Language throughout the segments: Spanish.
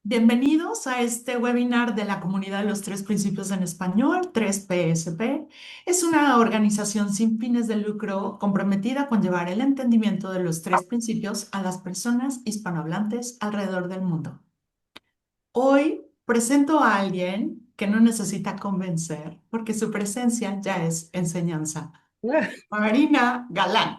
Bienvenidos a este webinar de la Comunidad de los Tres Principios en Español, 3PSP. Es una organización sin fines de lucro comprometida con llevar el entendimiento de los tres principios a las personas hispanohablantes alrededor del mundo. Hoy presento a alguien que no necesita convencer porque su presencia ya es enseñanza. Marina Galán.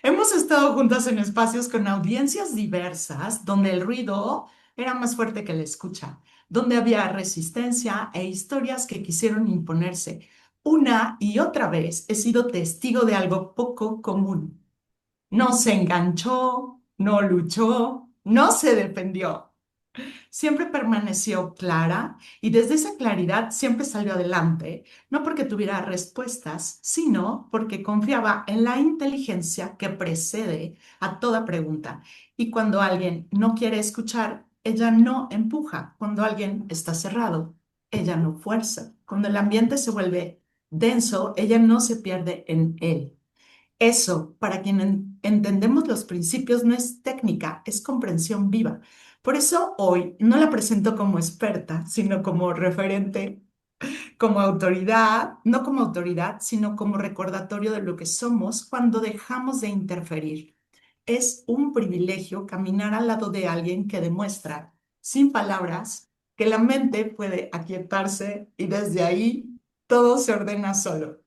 Hemos estado juntas en espacios con audiencias diversas, donde el ruido era más fuerte que la escucha, donde había resistencia e historias que quisieron imponerse. Una y otra vez he sido testigo de algo poco común. No se enganchó, no luchó, no se defendió. Siempre permaneció clara y desde esa claridad siempre salió adelante, no porque tuviera respuestas, sino porque confiaba en la inteligencia que precede a toda pregunta. Y cuando alguien no quiere escuchar, ella no empuja. Cuando alguien está cerrado, ella no fuerza. Cuando el ambiente se vuelve denso, ella no se pierde en él. Eso, para quien entendemos los principios, no es técnica, es comprensión viva. Por eso hoy no la presento como experta, sino como referente, como autoridad, no como autoridad, sino como recordatorio de lo que somos cuando dejamos de interferir. Es un privilegio caminar al lado de alguien que demuestra, sin palabras, que la mente puede aquietarse y desde ahí todo se ordena solo.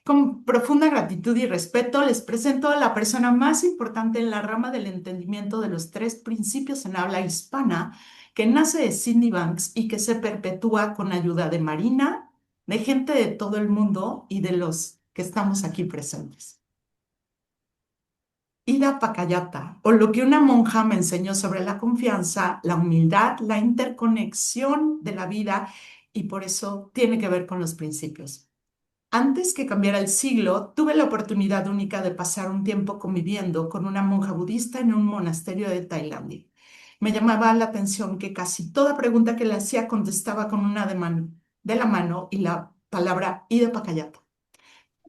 Con profunda gratitud y respeto, les presento a la persona más importante en la rama del entendimiento de los tres principios en habla hispana, que nace de Sydney Banks y que se perpetúa con ayuda de Marina, de gente de todo el mundo y de los que estamos aquí presentes. Ida Pakayata, o lo que una monja me enseñó sobre la confianza, la humildad, la interconexión de la vida, y por eso tiene que ver con los principios. Antes que cambiara el siglo, tuve la oportunidad única de pasar un tiempo conviviendo con una monja budista en un monasterio de Tailandia. Me llamaba la atención que casi toda pregunta que le hacía contestaba con una de la mano y la palabra Ida Pakayata.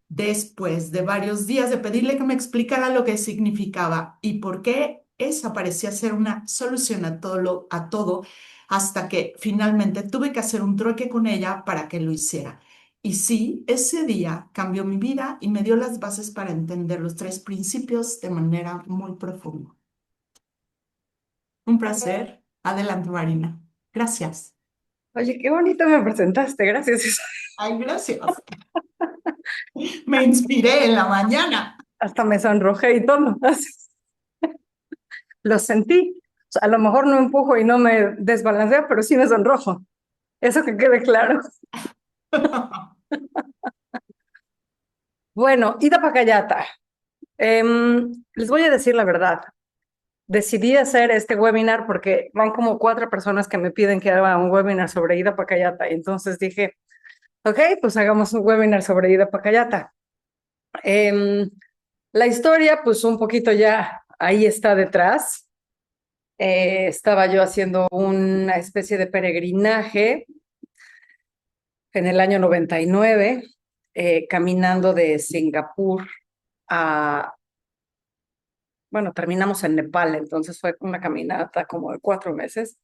Después de varios días de pedirle que me explicara lo que significaba y por qué esa parecía ser una solución a todo, hasta que finalmente tuve que hacer un trueque con ella para que lo hiciera. Y sí, ese día cambió mi vida y me dio las bases para entender los tres principios de manera muy profunda. Un placer. Adelante, Marina. Gracias. Oye, qué bonito me presentaste, gracias. Ay, gracias. Me inspiré en la mañana. Hasta me sonrojé y todo. Lo sentí. O sea, a lo mejor no empujo y no me desbalanceo, pero sí me sonrojo. Eso que quede claro. Bueno, Ida Pakayata. Les voy a decir la verdad. Decidí hacer este webinar porque van como 4 personas que me piden que haga un webinar sobre Ida Pakayata. Y entonces dije, ok, pues hagamos un webinar sobre Ida Pakayata. La historia, pues un poquito ya ahí está detrás. Estaba yo haciendo una especie de peregrinaje en el año 99, caminando de Singapur a, bueno, terminamos en Nepal, entonces fue una caminata como de 4 meses.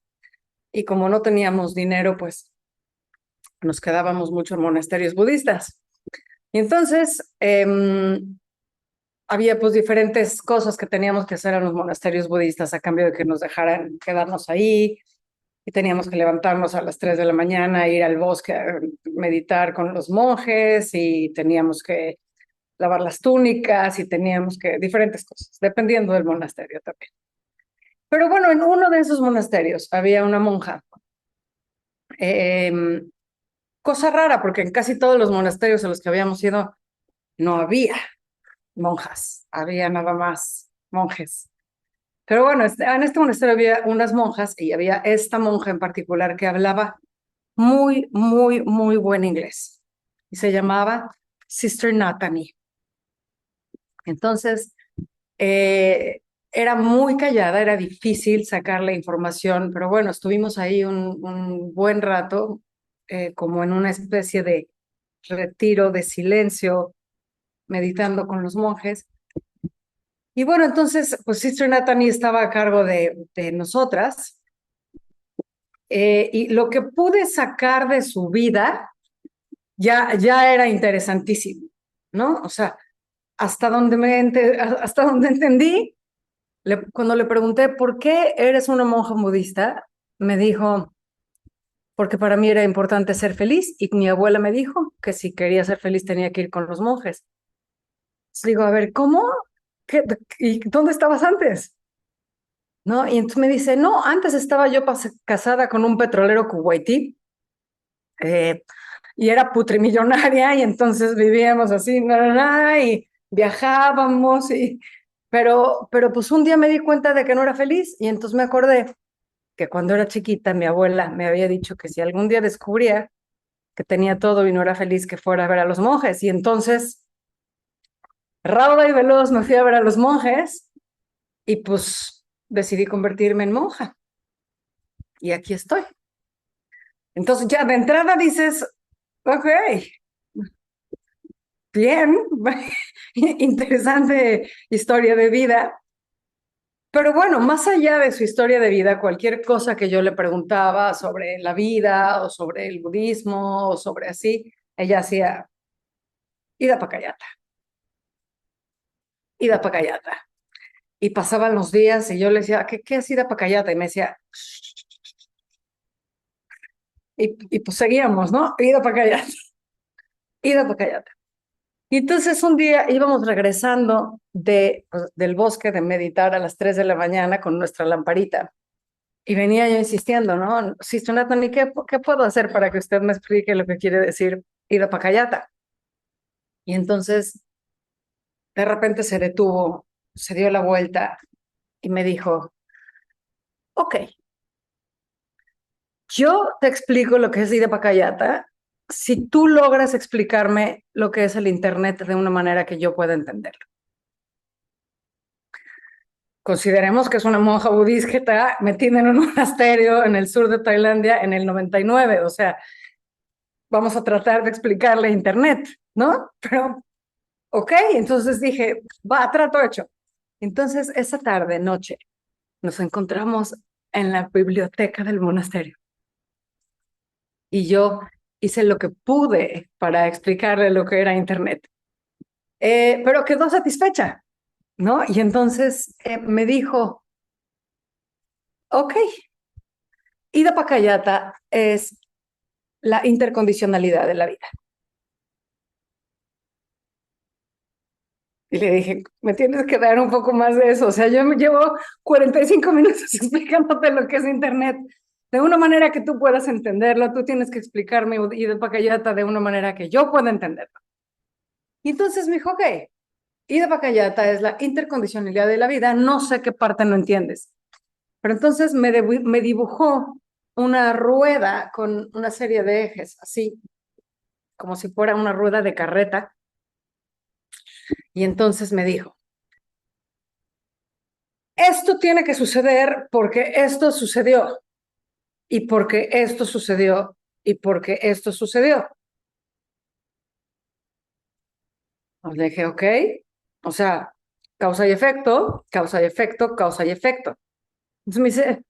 Y como no teníamos dinero, pues nos quedábamos mucho en monasterios budistas. Y entonces había pues diferentes cosas que teníamos que hacer en los monasterios budistas a cambio de que nos dejaran quedarnos ahí. Y teníamos que levantarnos a las 3 de la mañana, ir al bosque a meditar con los monjes y teníamos que lavar las túnicas y teníamos que diferentes cosas, dependiendo del monasterio también. Pero bueno, en uno de esos monasterios había una monja. Eh, Cosa rara, porque en casi todos los monasterios a los que habíamos ido no había monjas, había nada más monjes. Pero bueno, en este monasterio había unas monjas y había esta monja en particular que hablaba muy, muy, muy buen inglés. Y se llamaba Sister Nathany. Entonces, era muy callada, era difícil sacarle información, pero bueno, estuvimos ahí un buen rato, como en una especie de retiro de silencio, meditando con los monjes. Y bueno, entonces, pues Sister Nathaniel estaba a cargo de nosotras. Y lo que pude sacar de su vida ya era interesantísimo, ¿no? O sea, hasta donde entendí, cuando le pregunté por qué eres una monja budista, me dijo, porque para mí era importante ser feliz y mi abuela me dijo que si quería ser feliz tenía que ir con los monjes. Entonces digo, a ver, ¿cómo? ¿Y dónde estabas antes? ¿No? Y entonces me dice, no, antes estaba yo casada con un petrolero kuwaití eh, y era putrimillonaria y entonces vivíamos así, y viajábamos, pero pues un día me di cuenta de que no era feliz y entonces me acordé que cuando era chiquita mi abuela me había dicho que si algún día descubría que tenía todo y no era feliz, que fuera a ver a los monjes. Y entonces, rauda y veloz, me fui a ver a los monjes y pues decidí convertirme en monja. Y aquí estoy. Entonces ya de entrada dices, ok, bien, interesante historia de vida. Pero bueno, más allá de su historia de vida, cualquier cosa que yo le preguntaba sobre la vida o sobre el budismo o sobre así, ella hacía, ida pacayata, ida pacayata. Y pasaban los días y yo le decía, ¿qué es ida pacayata? Y me decía, y pues seguíamos, ¿no? Ida pacayata, ida pacayata. Y entonces un día íbamos regresando del bosque de meditar a las 3 de la mañana con nuestra lamparita. Y venía yo insistiendo, ¿no? Sister Natalie, ¿qué puedo hacer para que usted me explique lo que quiere decir ida pacayata? Y entonces de repente se detuvo, se dio la vuelta y me dijo, ok, yo te explico lo que es ida pacayata si tú logras explicarme lo que es el Internet de una manera que yo pueda entenderlo. Consideremos que es una monja budista que está metida en un monasterio en el sur de Tailandia en el 99, o sea, vamos a tratar de explicarle Internet, ¿no? Pero, ok, entonces dije, va, trato hecho. Entonces, esa tarde, noche, nos encontramos en la biblioteca del monasterio y yo hice lo que pude para explicarle lo que era Internet, pero quedó satisfecha, ¿no? Y entonces me dijo, ok, Ida Pacayata es la intercondicionalidad de la vida. Y le dije, me tienes que dar un poco más de eso. O sea, yo me llevo 45 minutos explicándote lo que es Internet de una manera que tú puedas entenderlo. Tú tienes que explicarme Ida Pacayata de una manera que yo pueda entenderlo. Y entonces me dijo, ok, Ida Pacayata es la intercondicionalidad de la vida. No sé qué parte no entiendes. Pero entonces me dibujó una rueda con una serie de ejes, así como si fuera una rueda de carreta. Y entonces me dijo, esto tiene que suceder porque esto sucedió y porque esto sucedió y porque esto sucedió. Pues le dije, ok, o sea, causa y efecto, causa y efecto, causa y efecto. Entonces me dice,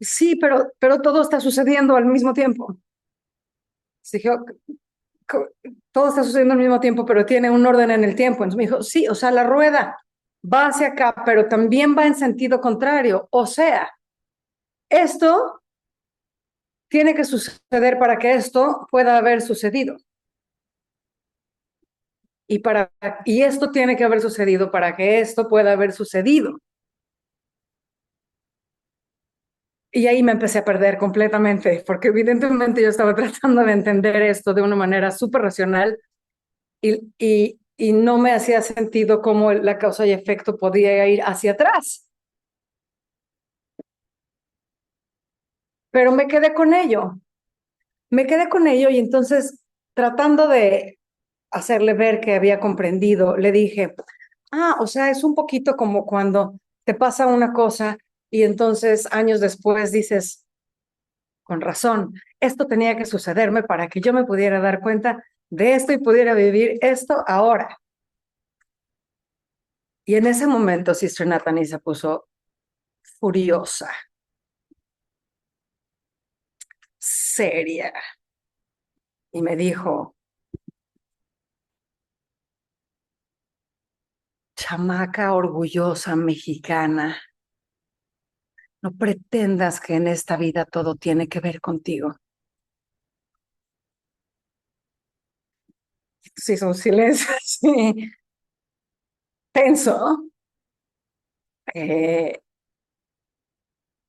sí, pero todo está sucediendo al mismo tiempo. Entonces dije, todo está sucediendo al mismo tiempo, pero tiene un orden en el tiempo. Entonces me dijo, sí, o sea, la rueda va hacia acá, pero también va en sentido contrario. O sea, esto tiene que suceder para que esto pueda haber sucedido. Y esto tiene que haber sucedido para que esto pueda haber sucedido. Y ahí me empecé a perder completamente, porque evidentemente yo estaba tratando de entender esto de una manera súper racional y no me hacía sentido cómo la causa y efecto podía ir hacia atrás. Pero me quedé con ello y entonces tratando de hacerle ver que había comprendido, le dije, o sea, es un poquito como cuando te pasa una cosa y entonces años después dices, con razón, esto tenía que sucederme para que yo me pudiera dar cuenta de esto y pudiera vivir esto ahora. Y en ese momento Sister Nathaniel se puso furiosa, seria, y me dijo, chamaca orgullosa mexicana, no pretendas que en esta vida todo tiene que ver contigo. Se hizo un silencio así, tenso,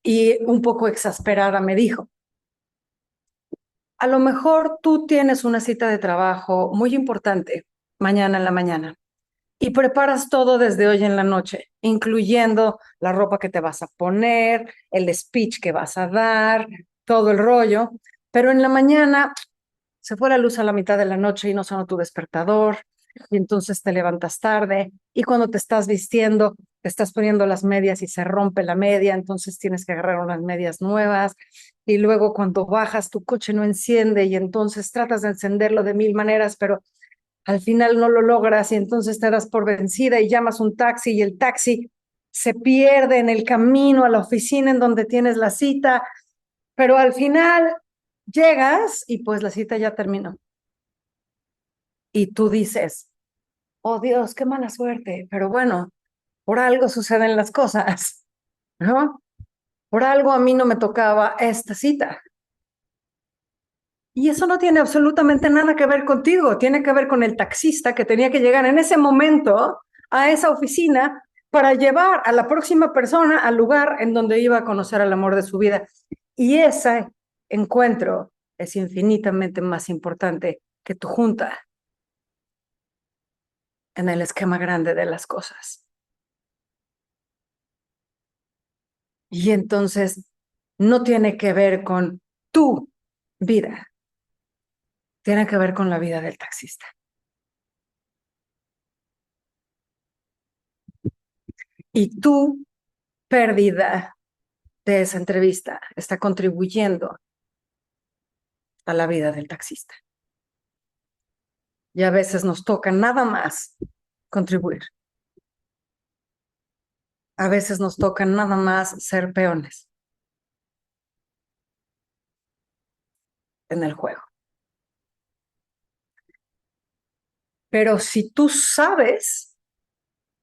y un poco exasperada me dijo, a lo mejor tú tienes una cita de trabajo muy importante mañana en la mañana y preparas todo desde hoy en la noche, incluyendo la ropa que te vas a poner, el speech que vas a dar, todo el rollo, pero en la mañana se fue la luz a la mitad de la noche y no sonó tu despertador, y entonces te levantas tarde, y cuando te estás vistiendo, te estás poniendo las medias y se rompe la media, entonces tienes que agarrar unas medias nuevas, y luego cuando bajas tu coche no enciende, y entonces tratas de encenderlo de mil maneras, pero al final no lo logras, y entonces te das por vencida y llamas un taxi, y el taxi se pierde en el camino a la oficina en donde tienes la cita, pero al final llegas y pues la cita ya terminó. Y tú dices, oh Dios, qué mala suerte, pero bueno, por algo suceden las cosas, ¿no? Por algo a mí no me tocaba esta cita. Y eso no tiene absolutamente nada que ver contigo, tiene que ver con el taxista que tenía que llegar en ese momento a esa oficina para llevar a la próxima persona al lugar en donde iba a conocer al amor de su vida. Y ese encuentro es infinitamente más importante que tu junta en el esquema grande de las cosas. Y entonces no tiene que ver con tu vida, tiene que ver con la vida del taxista. Y tu pérdida de esa entrevista está contribuyendo a la vida del taxista. Y a veces nos toca nada más contribuir. A veces nos toca nada más ser peones en el juego. Pero si tú sabes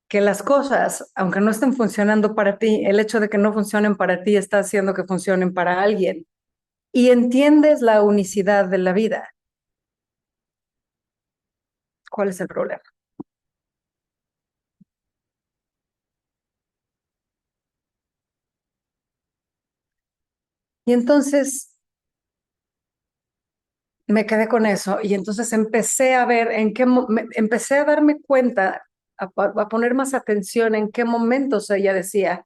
que las cosas, aunque no estén funcionando para ti, el hecho de que no funcionen para ti está haciendo que funcionen para alguien, y entiendes la unicidad de la vida, ¿cuál es el problema? Y entonces me quedé con eso y entonces empecé a ver empecé a darme cuenta, a poner más atención en qué momentos ella decía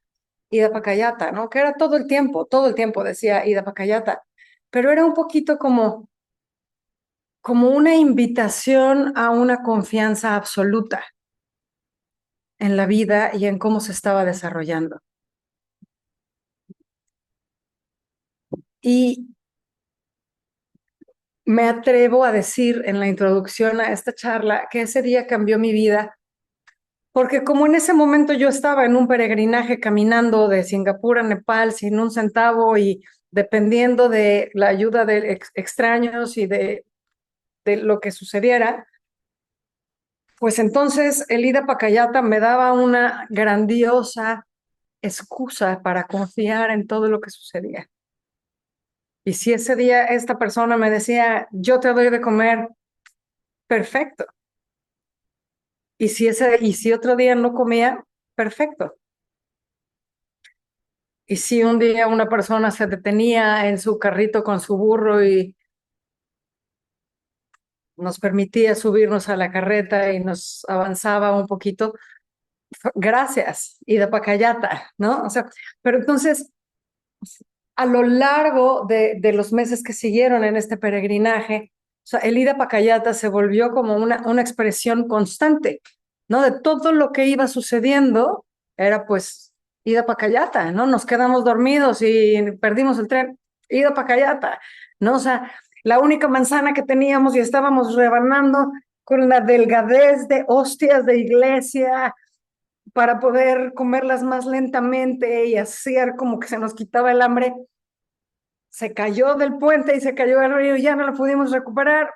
Ida Pacayata, ¿no? Que era todo el tiempo decía Ida Pacayata, pero era un poquito como una invitación a una confianza absoluta en la vida y en cómo se estaba desarrollando. Y me atrevo a decir en la introducción a esta charla que ese día cambió mi vida, porque como en ese momento yo estaba en un peregrinaje caminando de Singapur a Nepal sin un centavo y dependiendo de la ayuda de extraños y de lo que sucediera, pues entonces el Ida Pacayata me daba una grandiosa excusa para confiar en todo lo que sucedía. Y si ese día esta persona me decía, yo te doy de comer, perfecto. Y si otro día no comía, perfecto. Y si un día una persona se detenía en su carrito con su burro y nos permitía subirnos a la carreta y nos avanzaba un poquito, gracias, Ida Pacayata, ¿no? O sea, pero entonces, a lo largo de los meses que siguieron en este peregrinaje, o sea, el Ida Pacayata se volvió como una expresión constante, ¿no? De todo lo que iba sucediendo, era pues Ida Pacayata, ¿no? Nos quedamos dormidos y perdimos el tren. Ida Pacayata, ¿no? O sea, la única manzana que teníamos y estábamos rebanando con la delgadez de hostias de iglesia para poder comerlas más lentamente y hacer como que se nos quitaba el hambre. Se cayó del puente y se cayó del río y ya no la pudimos recuperar.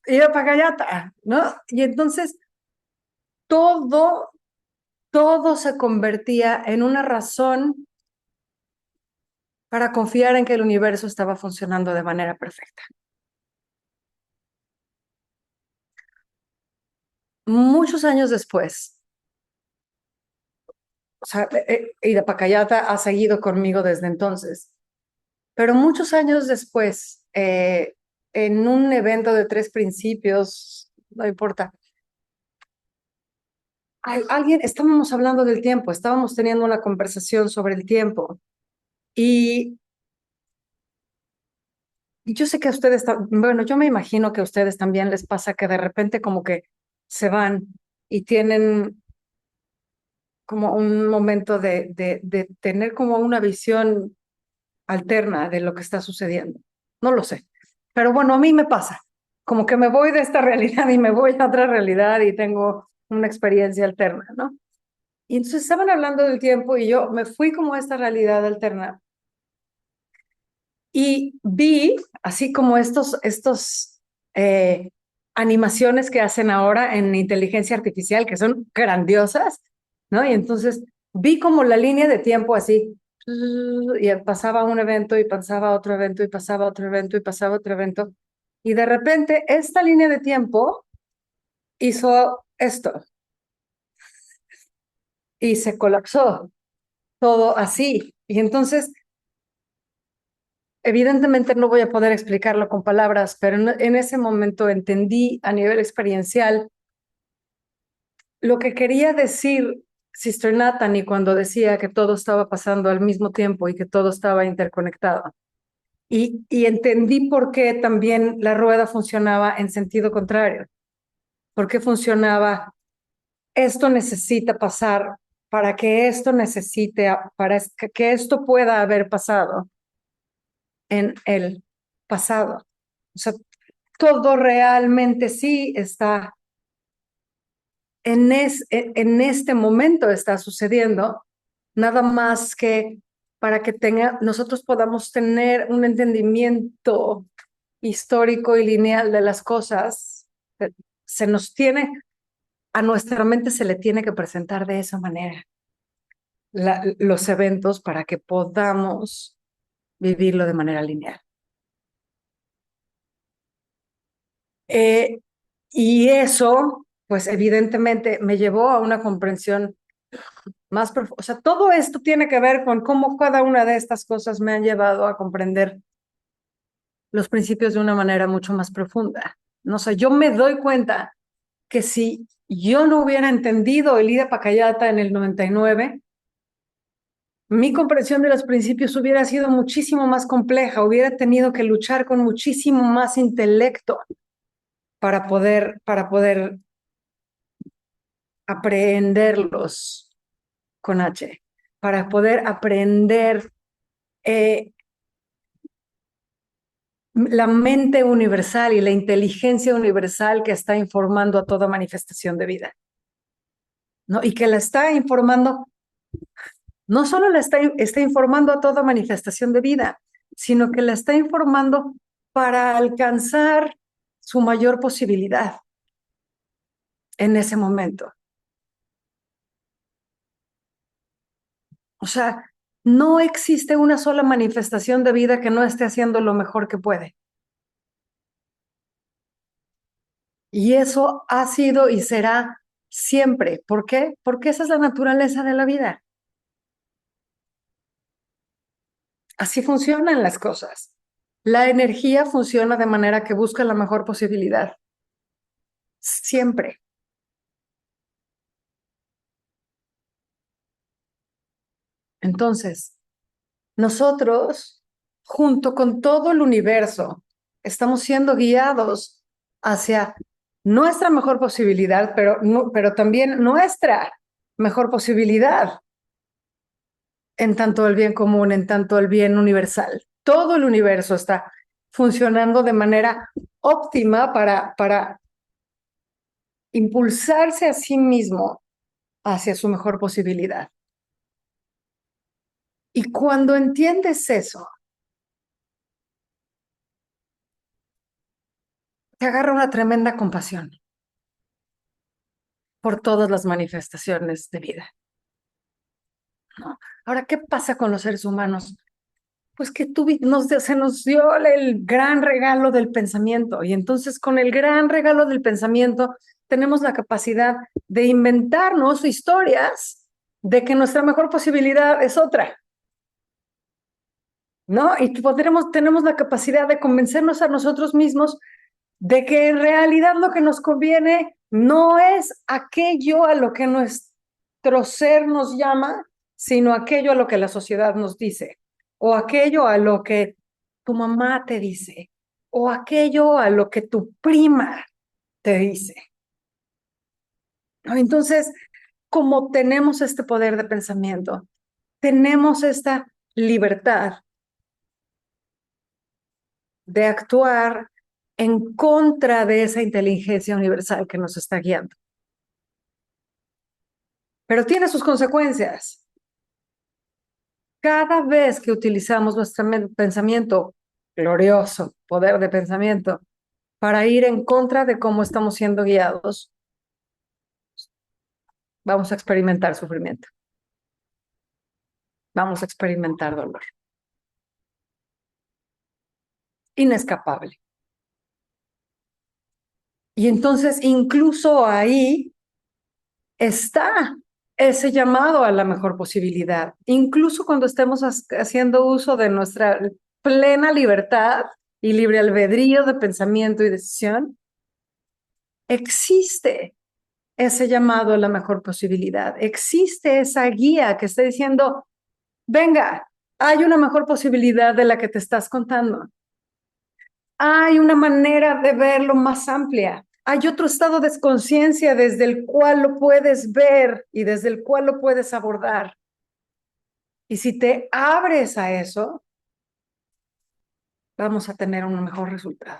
Ida Pacayata, ¿no? Y entonces todo, todo se convertía en una razón para confiar en que el universo estaba funcionando de manera perfecta. Muchos años después, o sea, Ida Pacayata ha seguido conmigo desde entonces, pero muchos años después, en un evento de tres principios, no importa, alguien, estábamos hablando del tiempo, estábamos teniendo una conversación sobre el tiempo y yo sé que a ustedes, bueno, yo me imagino que a ustedes también les pasa que de repente como que se van y tienen como un momento de tener como una visión alterna de lo que está sucediendo. No lo sé. Pero bueno, a mí me pasa. Como que me voy de esta realidad y me voy a otra realidad y tengo una experiencia alterna, ¿no? Y entonces estaban hablando del tiempo y yo me fui como a esta realidad alterna y vi, así como estos animaciones que hacen ahora en inteligencia artificial, que son grandiosas, ¿no? Y entonces vi como la línea de tiempo así, y pasaba un evento y pasaba otro evento y pasaba otro evento y pasaba otro evento. Y de repente esta línea de tiempo hizo esto y se colapsó todo así. Y entonces evidentemente no voy a poder explicarlo con palabras, pero en ese momento entendí a nivel experiencial lo que quería decir Sister Nathanie cuando decía que todo estaba pasando al mismo tiempo y que todo estaba interconectado. Y entendí por qué también la rueda funcionaba en sentido contrario, por qué funcionaba, esto necesita pasar para que esto necesite, para que esto pueda haber pasado en el pasado. O sea, todo realmente sí está en este momento está sucediendo, nada más que para que nosotros podamos tener un entendimiento histórico y lineal de las cosas, se nos tiene, a nuestra mente se le tiene que presentar de esa manera los eventos para que podamos vivirlo de manera lineal. Eh, y eso, pues evidentemente me llevó a una comprensión más profunda. O sea, todo esto tiene que ver con cómo cada una de estas cosas me han llevado a comprender los principios de una manera mucho más profunda. No sé, yo me doy cuenta que si yo no hubiera entendido el Ida Pacayata en el 99, mi comprensión de los principios hubiera sido muchísimo más compleja, hubiera tenido que luchar con muchísimo más intelecto para poder aprenderlos con H, para poder aprender la mente universal y la inteligencia universal que está informando a toda manifestación de vida, ¿no? Y que la está informando, no solo está informando a toda manifestación de vida, sino que la está informando para alcanzar su mayor posibilidad en ese momento. O sea, no existe una sola manifestación de vida que no esté haciendo lo mejor que puede. Y eso ha sido y será siempre. ¿Por qué? Porque esa es la naturaleza de la vida. Así funcionan las cosas. La energía funciona de manera que busca la mejor posibilidad. Siempre. Entonces, nosotros, junto con todo el universo, estamos siendo guiados hacia nuestra mejor posibilidad, pero también nuestra mejor posibilidad en tanto el bien común, en tanto el bien universal. todo el universo está funcionando de manera óptima para impulsarse a sí mismo hacia su mejor posibilidad. Y cuando entiendes eso, te agarra una tremenda compasión por todas las manifestaciones de vida, ¿no? Ahora, ¿qué pasa con los seres humanos? Pues que se nos dio el gran regalo del pensamiento, y entonces con el gran regalo del pensamiento tenemos la capacidad de inventarnos historias de que nuestra mejor posibilidad es otra, ¿no? Y tenemos la capacidad de convencernos a nosotros mismos de que en realidad lo que nos conviene no es aquello a lo que nuestro ser nos llama, sino aquello a lo que la sociedad nos dice, o aquello a lo que tu mamá te dice, o aquello a lo que tu prima te dice, ¿no? Entonces, como tenemos este poder de pensamiento, tenemos esta libertad de actuar en contra de esa inteligencia universal que nos está guiando. Pero tiene sus consecuencias. Cada vez que utilizamos nuestro pensamiento, glorioso poder de pensamiento, para ir en contra de cómo estamos siendo guiados, vamos a experimentar sufrimiento, vamos a experimentar dolor. Inescapable. Y entonces incluso ahí está ese llamado a la mejor posibilidad. Incluso cuando estemos haciendo uso de nuestra plena libertad y libre albedrío de pensamiento y decisión, existe ese llamado a la mejor posibilidad. Existe esa guía que está diciendo, venga, hay una mejor posibilidad de la que te estás contando. Hay una manera de verlo más amplia. Hay otro estado de conciencia desde el cual lo puedes ver y desde el cual lo puedes abordar. Y si te abres a eso, vamos a tener un mejor resultado.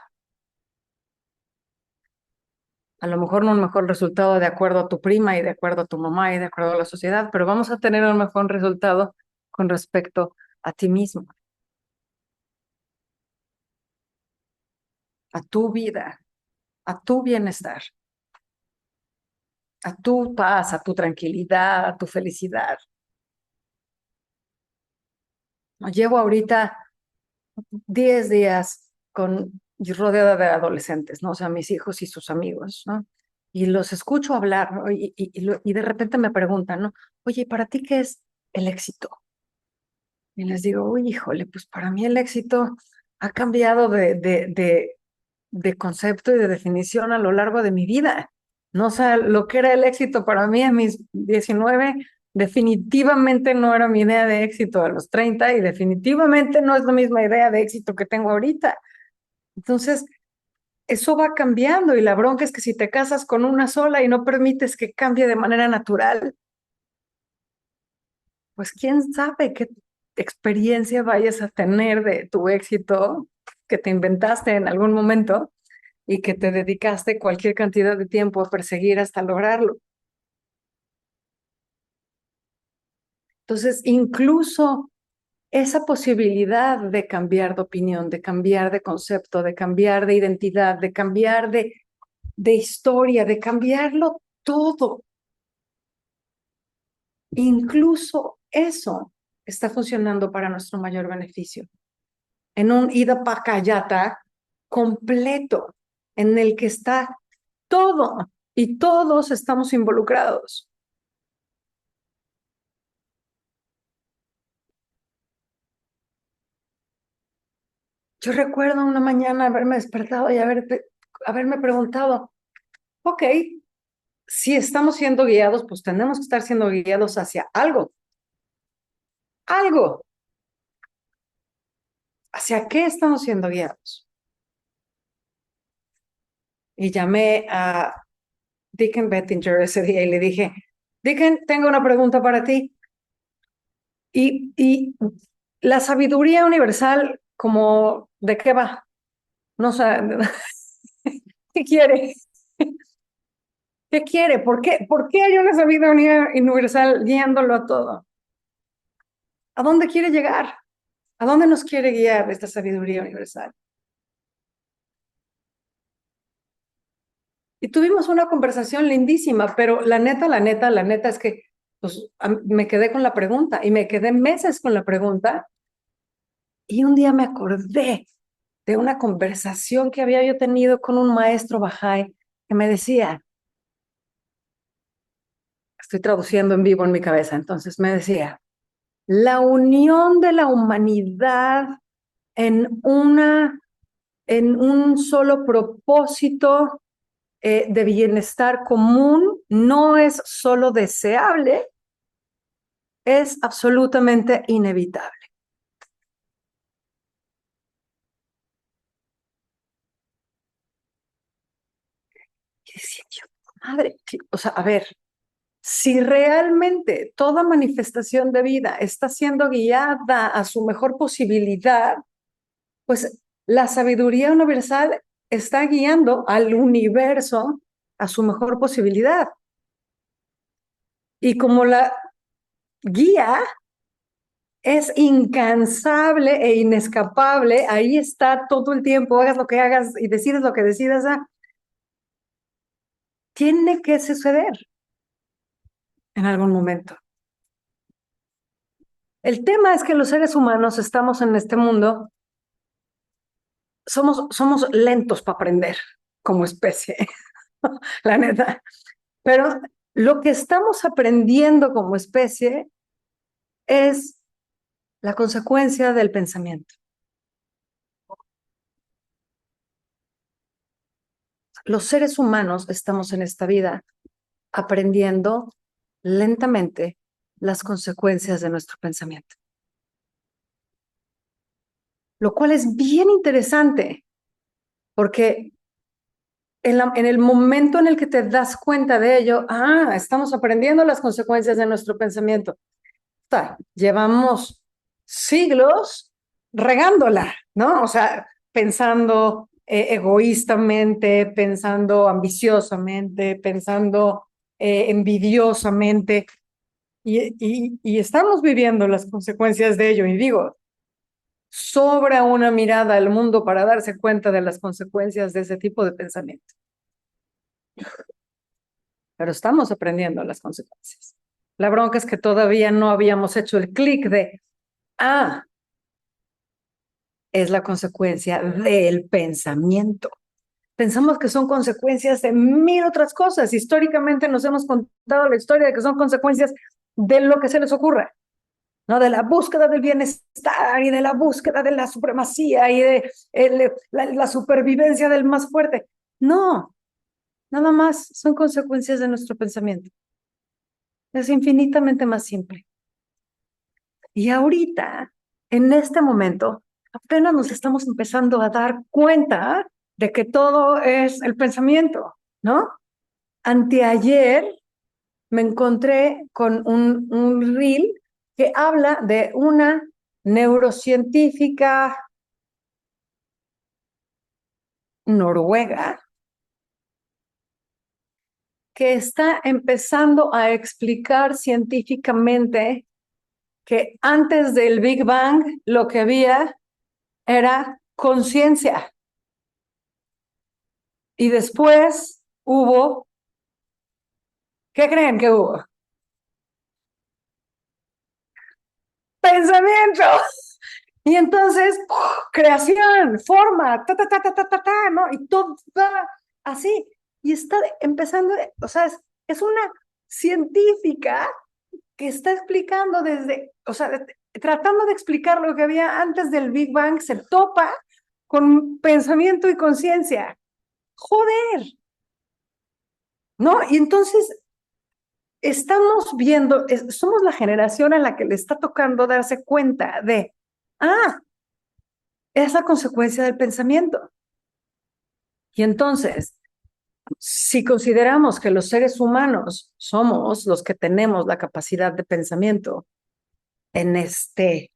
A lo mejor no un mejor resultado de acuerdo a tu prima y de acuerdo a tu mamá y de acuerdo a la sociedad, pero vamos a tener un mejor resultado con respecto a ti mismo, a tu vida, a tu bienestar, a tu paz, a tu tranquilidad, a tu felicidad. Llevo ahorita 10 días rodeada de adolescentes, ¿no? O sea, mis hijos y sus amigos, ¿no? Y los escucho hablar, ¿no? Y de repente me preguntan, ¿no? Oye, ¿para ti qué es el éxito? Y les digo, uy, híjole, pues para mí el éxito ha cambiado de concepto y de definición a lo largo de mi vida. No, o sea, lo que era el éxito para mí a mis 19 definitivamente no era mi idea de éxito a los 30 y definitivamente no es la misma idea de éxito que tengo ahorita. Entonces, eso va cambiando y la bronca es que si te casas con una sola y no permites que cambie de manera natural, pues quién sabe qué experiencia vayas a tener de tu éxito que te inventaste en algún momento y que te dedicaste cualquier cantidad de tiempo a perseguir hasta lograrlo. Entonces, incluso esa posibilidad de cambiar de opinión, de cambiar de concepto, de cambiar de identidad, de cambiar de historia, de cambiarlo todo, incluso eso está funcionando para nuestro mayor beneficio. En un ida pakayata completo, en el que está todo y todos estamos involucrados. Yo recuerdo una mañana haberme despertado y haberme preguntado, ok, si estamos siendo guiados, pues tenemos que estar siendo guiados hacia algo. Algo. ¿Hacia qué estamos siendo guiados? Y llamé a Dicken Bettinger ese día y le dije, Dicken, tengo una pregunta para ti. Y la sabiduría universal como, ¿de qué va? No sé, ¿qué quiere? ¿Qué quiere? ¿Por qué hay una sabiduría universal guiándolo a todo? ¿A dónde quiere llegar? ¿A dónde nos quiere guiar esta sabiduría universal? Y tuvimos una conversación lindísima, pero la neta es que pues, me quedé con la pregunta y me quedé meses con la pregunta y un día me acordé de una conversación que había yo tenido con un maestro Bahá'í que me decía, estoy traduciendo en vivo en mi cabeza, entonces me decía, la unión de la humanidad en en un solo propósito de bienestar común no es solo deseable, es absolutamente inevitable. Y decía yo, madre, o sea, a ver, si realmente toda manifestación de vida está siendo guiada a su mejor posibilidad, pues la sabiduría universal está guiando al universo a su mejor posibilidad. Y como la guía es incansable e inescapable, ahí está todo el tiempo, hagas lo que hagas y decides lo que decidas, tiene que suceder en algún momento. El tema es que los seres humanos estamos en este mundo, somos lentos para aprender como especie, la neta. Pero lo que estamos aprendiendo como especie es la consecuencia del pensamiento. Los seres humanos estamos en esta vida aprendiendo lentamente las consecuencias de nuestro pensamiento, lo cual es bien interesante porque en el momento en el que te das cuenta de ello, estamos aprendiendo las consecuencias de nuestro pensamiento. Llevamos siglos regándola, ¿no? O sea, pensando egoístamente, pensando ambiciosamente, pensando envidiosamente, y estamos viviendo las consecuencias de ello. Y digo, sobra una mirada al mundo para darse cuenta de las consecuencias de ese tipo de pensamiento. Pero estamos aprendiendo las consecuencias. La bronca es que todavía no habíamos hecho el clic de, es la consecuencia del pensamiento. Pensamos que son consecuencias de mil otras cosas. Históricamente nos hemos contado la historia de que son consecuencias de lo que se les ocurra, ¿no? De la búsqueda del bienestar y de la búsqueda de la supremacía y de la supervivencia del más fuerte. No, nada más son consecuencias de nuestro pensamiento. Es infinitamente más simple. Y ahorita, en este momento, apenas nos estamos empezando a dar cuenta de que todo es el pensamiento, ¿no? Anteayer me encontré con un reel que habla de una neurocientífica noruega que está empezando a explicar científicamente que antes del Big Bang lo que había era conciencia. Y después hubo, ¿qué creen que hubo? Pensamiento. Y entonces, creación, forma, ¿no? Y todo así. Y está empezando, o sea, es una científica que está explicando o sea, tratando de explicar lo que había antes del Big Bang, se topa con pensamiento y conciencia. Joder, ¿no? Y entonces estamos viendo, somos la generación a la que le está tocando darse cuenta de, es la consecuencia del pensamiento. Y entonces, si consideramos que los seres humanos somos los que tenemos la capacidad de pensamiento en este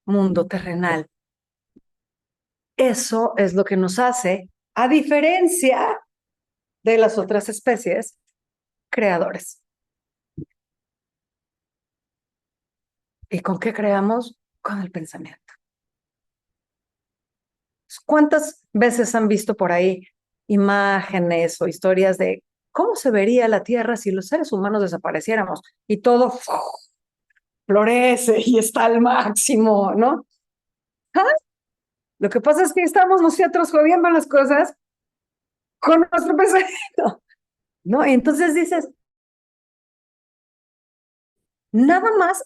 mundo terrenal, eso es lo que nos hace, a diferencia de las otras especies, creadores. ¿Y con qué creamos? Con el pensamiento. ¿Cuántas veces han visto por ahí imágenes o historias de cómo se vería la Tierra si los seres humanos desapareciéramos y todo florece y está al máximo, ¿no? ¿Ah? Lo que pasa es que estamos nosotros jodiendo las cosas con nuestro pensamiento, ¿no? Y entonces dices, nada más,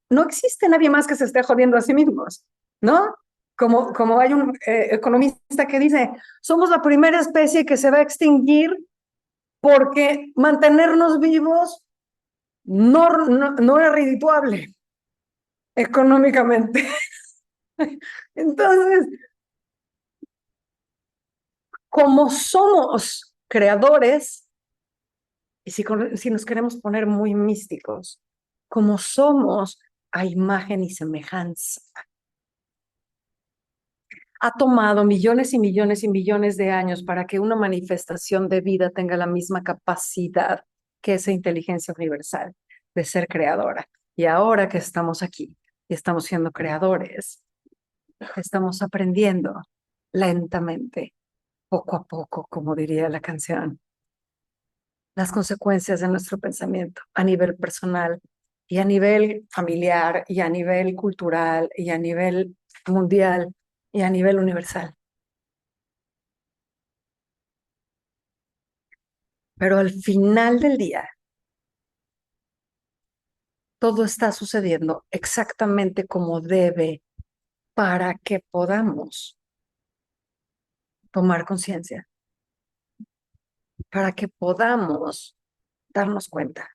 no existe nadie más que se esté jodiendo a sí mismos, ¿no? Como hay un economista que dice, somos la primera especie que se va a extinguir porque mantenernos vivos no era redituable económicamente. Entonces, como somos creadores, y si nos queremos poner muy místicos, como somos a imagen y semejanza, ha tomado millones y millones y millones de años para que una manifestación de vida tenga la misma capacidad que esa inteligencia universal de ser creadora. Y ahora que estamos aquí y estamos siendo creadores, estamos aprendiendo lentamente, poco a poco, como diría la canción, las consecuencias de nuestro pensamiento a nivel personal y a nivel familiar y a nivel cultural y a nivel mundial y a nivel universal. Pero al final del día, todo está sucediendo exactamente como debe para que podamos tomar conciencia, para que podamos darnos cuenta.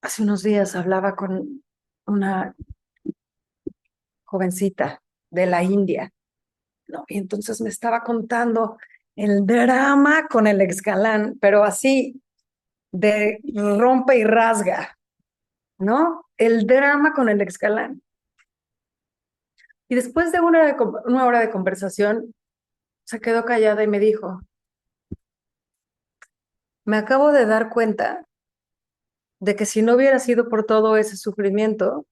Hace unos días hablaba con una jovencita de la India, ¿no? Y entonces me estaba contando el drama con el ex galán, pero así de rompe y rasga, ¿no? El drama con el ex galán. Y después de una hora de conversación, se quedó callada y me dijo, me acabo de dar cuenta de que si no hubiera sido por todo ese sufrimiento,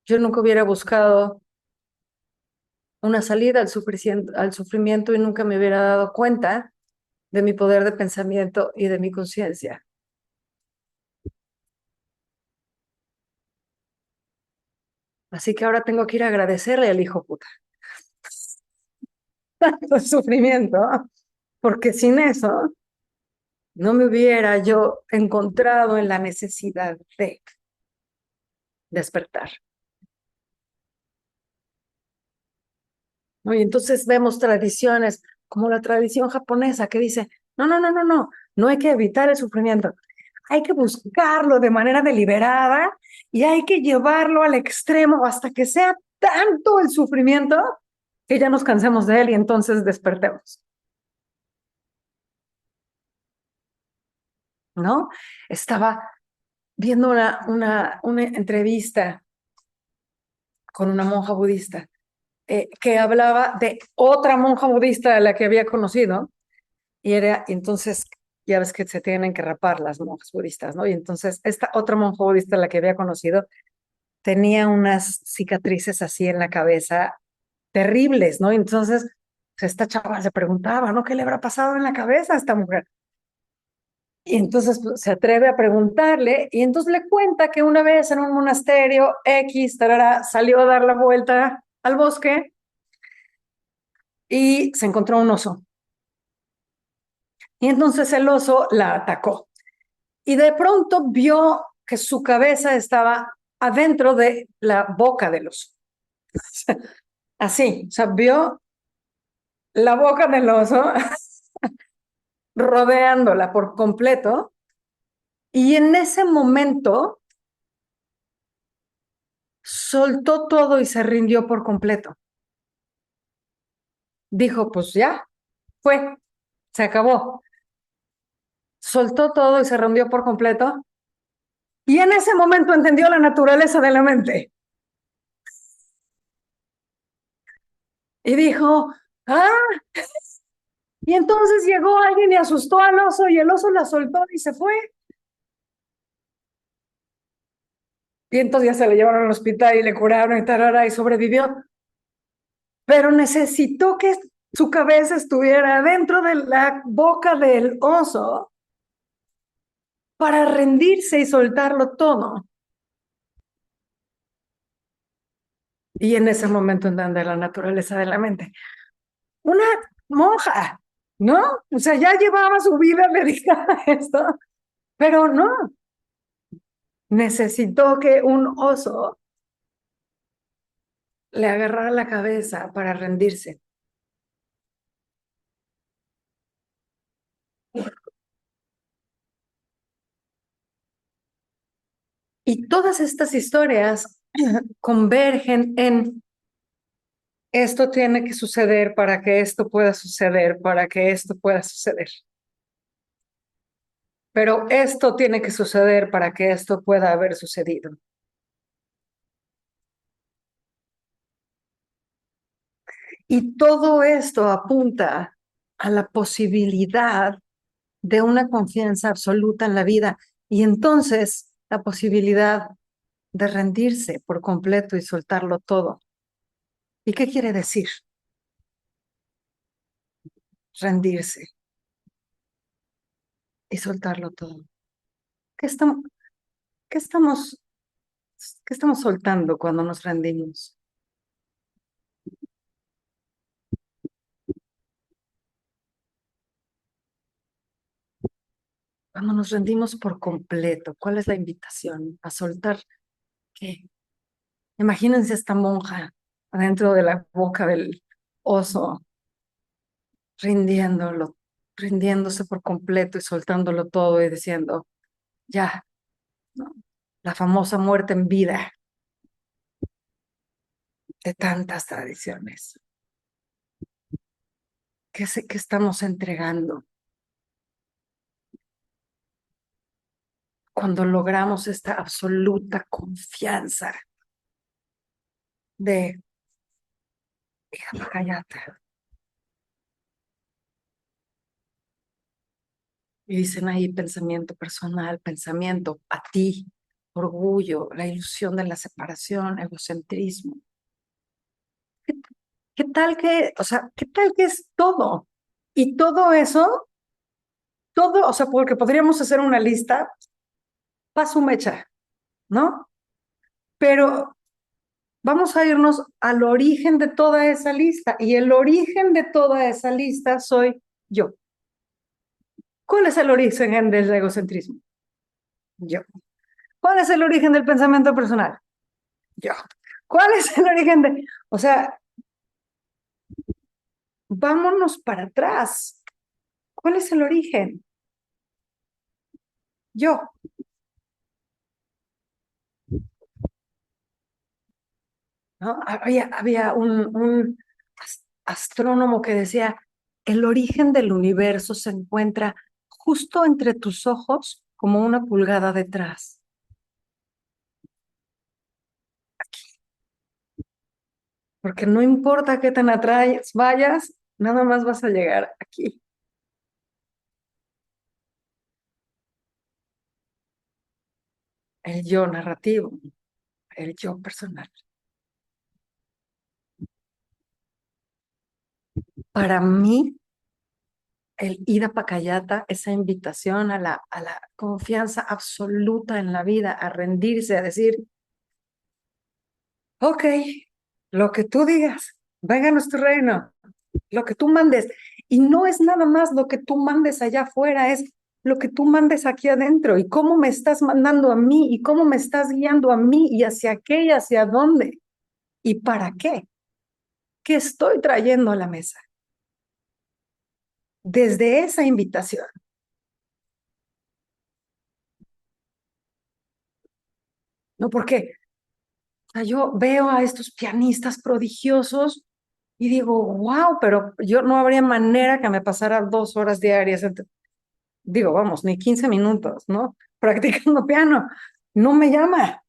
yo nunca hubiera buscado una salida al sufrimiento y nunca me hubiera dado cuenta de mi poder de pensamiento y de mi conciencia. Así que ahora tengo que ir a agradecerle al hijo puta tanto sufrimiento, porque sin eso no me hubiera yo encontrado en la necesidad de despertar. ¿No? Y entonces vemos tradiciones como la tradición japonesa que dice, no hay que evitar el sufrimiento, hay que buscarlo de manera deliberada y hay que llevarlo al extremo hasta que sea tanto el sufrimiento que ya nos cansemos de él y entonces despertemos, ¿no? Estaba viendo una entrevista con una monja budista que hablaba de otra monja budista a la que había conocido y era entonces, ya ves que se tienen que rapar las monjas budistas, ¿no? Y entonces esta otra monja budista a la que había conocido tenía unas cicatrices así en la cabeza terribles, ¿no? Y entonces esta chava se preguntaba, ¿no? ¿Qué le habrá pasado en la cabeza a esta mujer? Y entonces pues, se atreve a preguntarle y entonces le cuenta que una vez en un monasterio X tarara, salió a dar la vuelta al bosque y se encontró un oso. Y entonces el oso la atacó. Y de pronto vio que su cabeza estaba adentro de la boca del oso. Así, o sea, vio la boca del oso rodeándola por completo. Y en ese momento soltó todo y se rindió por completo. Dijo, pues ya, fue, se acabó. Soltó todo y se rindió por completo. Y en ese momento entendió la naturaleza de la mente. Y dijo, ah, y entonces llegó alguien y asustó al oso y el oso la soltó y se fue. Y entonces ya se le llevaron al hospital y le curaron y tarara y sobrevivió. Pero necesitó que su cabeza estuviera dentro de la boca del oso para rendirse y soltarlo todo. Y en ese momento entender la naturaleza de la mente. Una monja, ¿no? O sea, ya llevaba su vida dedicada a esto, pero no. Necesitó que un oso le agarrara la cabeza para rendirse. Y todas estas historias convergen en esto tiene que suceder para que esto pueda suceder, para que esto pueda suceder. Pero esto tiene que suceder para que esto pueda haber sucedido. Y todo esto apunta a la posibilidad de una confianza absoluta en la vida y entonces la posibilidad de rendirse por completo y soltarlo todo. ¿Y qué quiere decir rendirse y soltarlo todo? ¿Qué estamos, qué estamos, qué estamos soltando cuando nos rendimos? Cuando nos rendimos por completo, ¿cuál es la invitación? A soltar qué. Imagínense esta monja adentro de la boca del oso, rindiéndolo, rindiéndose por completo y soltándolo todo y diciendo, ya, ¿no? La famosa muerte en vida de tantas tradiciones. ¿Qué estamos entregando cuando logramos esta absoluta confianza de hija, cállate? Y dicen ahí pensamiento personal, pensamiento a ti, orgullo, la ilusión de la separación, egocentrismo. ¿Qué, qué tal que, o sea, qué tal que es todo? Y todo eso, todo, o sea, porque podríamos hacer una lista, paso mecha, ¿no? Pero vamos a irnos al origen de toda esa lista. Y el origen de toda esa lista soy yo. ¿Cuál es el origen del egocentrismo? Yo. ¿Cuál es el origen del pensamiento personal? Yo. ¿Cuál es el origen de...? O sea, vámonos para atrás. ¿Cuál es el origen? Yo. ¿No? Había un astrónomo que decía, el origen del universo se encuentra justo entre tus ojos como una pulgada detrás. Aquí. Porque no importa qué tan atrás vayas, nada más vas a llegar aquí. El yo narrativo, el yo personal. Para mí, el ir a Pacayata, esa invitación a la confianza absoluta en la vida, a rendirse, a decir, ok, lo que tú digas, venga a nuestro reino, lo que tú mandes. Y no es nada más lo que tú mandes allá afuera, es lo que tú mandes aquí adentro y cómo me estás mandando a mí y cómo me estás guiando a mí y hacia qué y hacia dónde y para qué. ¿Qué estoy trayendo a la mesa? Desde esa invitación. No porque yo veo a estos pianistas prodigiosos y digo, wow, pero yo no habría manera que me pasara 2 horas diarias, digo, vamos, ni 15 minutos, ¿no? Practicando piano. No me llama.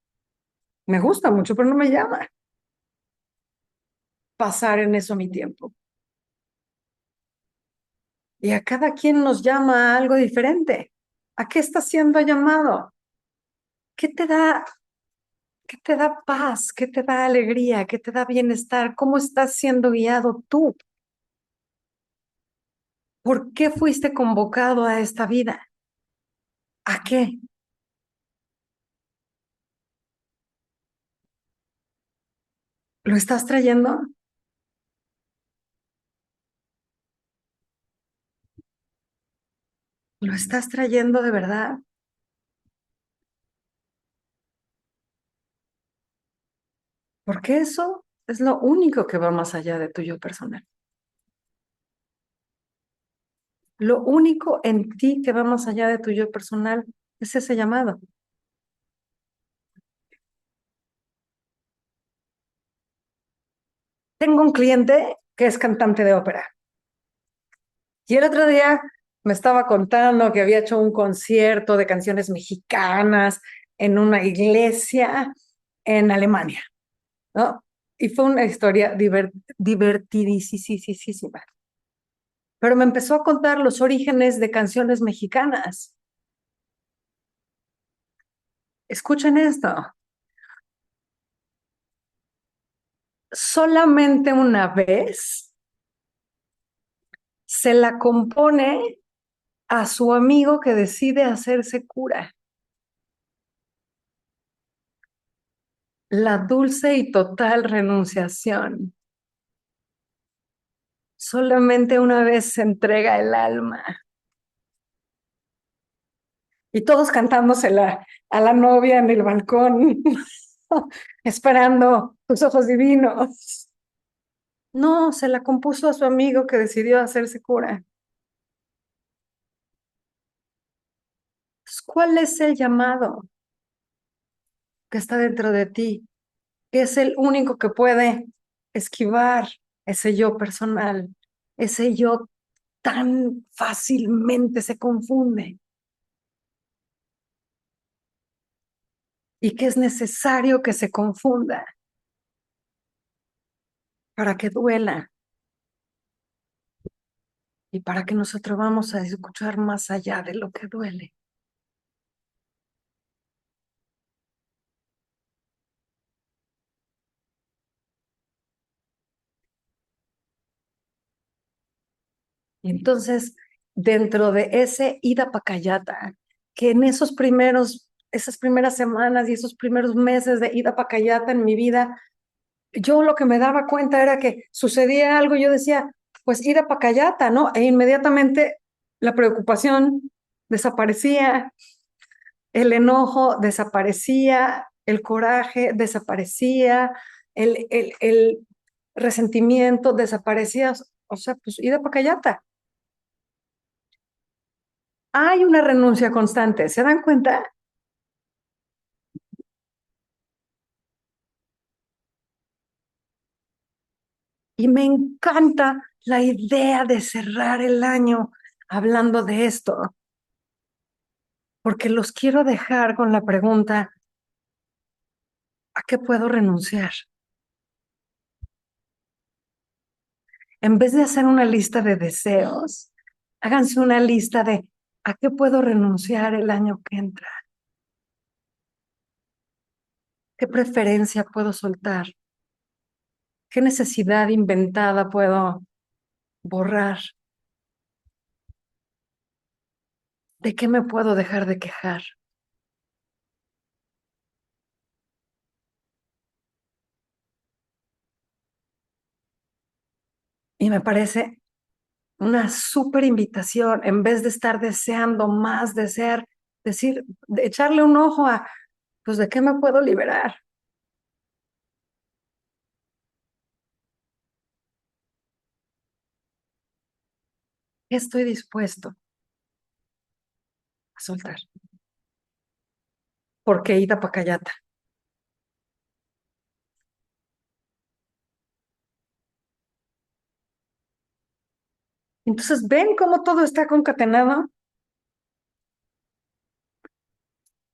Me gusta mucho, pero no me llama. pasar en eso mi tiempo. Y a cada quien nos llama a algo diferente. ¿A qué estás siendo llamado? ¿Qué te da, qué te da paz? ¿Qué te da alegría? ¿Qué te da bienestar? ¿Cómo estás siendo guiado tú? ¿Por qué fuiste convocado a esta vida? ¿A qué? ¿Lo estás trayendo? ¿Lo estás trayendo de verdad? Porque eso es lo único que va más allá de tu yo personal. Lo único en ti que va más allá de tu yo personal es ese llamado. Tengo un cliente que es cantante de ópera y el otro día me estaba contando que había hecho un concierto de canciones mexicanas en una iglesia en Alemania, ¿no? Y fue una historia divertidísima. Pero me empezó a contar los orígenes de canciones mexicanas. Escuchen esto. Solamente una vez se la compone a su amigo que decide hacerse cura. La dulce y total renunciación. Solamente una vez se entrega el alma. Y todos cantándosela a la novia en el balcón, esperando tus ojos divinos. No, se la compuso a su amigo que decidió hacerse cura. ¿Cuál es el llamado que está dentro de ti? Que es el único que puede esquivar ese yo personal, ese yo tan fácilmente se confunde y que es necesario que se confunda para que duela y para que nosotros vamos a escuchar más allá de lo que duele. Y entonces, dentro de ese ida pacayata, que en esas primeras semanas y esos primeros meses de ida pacayata en mi vida, yo lo que me daba cuenta era que sucedía algo, yo decía, pues ida pacayata, ¿no? E inmediatamente la preocupación desaparecía, el enojo desaparecía, el coraje desaparecía, el resentimiento desaparecía, o sea, pues ida pacayata. Hay una renuncia constante, ¿se dan cuenta? Y me encanta la idea de cerrar el año hablando de esto, porque los quiero dejar con la pregunta, ¿a qué puedo renunciar? En vez de hacer una lista de deseos, háganse una lista de ¿a qué puedo renunciar el año que entra? ¿Qué preferencia puedo soltar? ¿Qué necesidad inventada puedo borrar? ¿De qué me puedo dejar de quejar? Y me parece una súper invitación, en vez de estar deseando más, desear, decir, de echarle un ojo a, pues, ¿de qué me puedo liberar? ¿Qué estoy dispuesto a soltar? Porque ida pacayata. Entonces, ¿ven cómo todo está concatenado?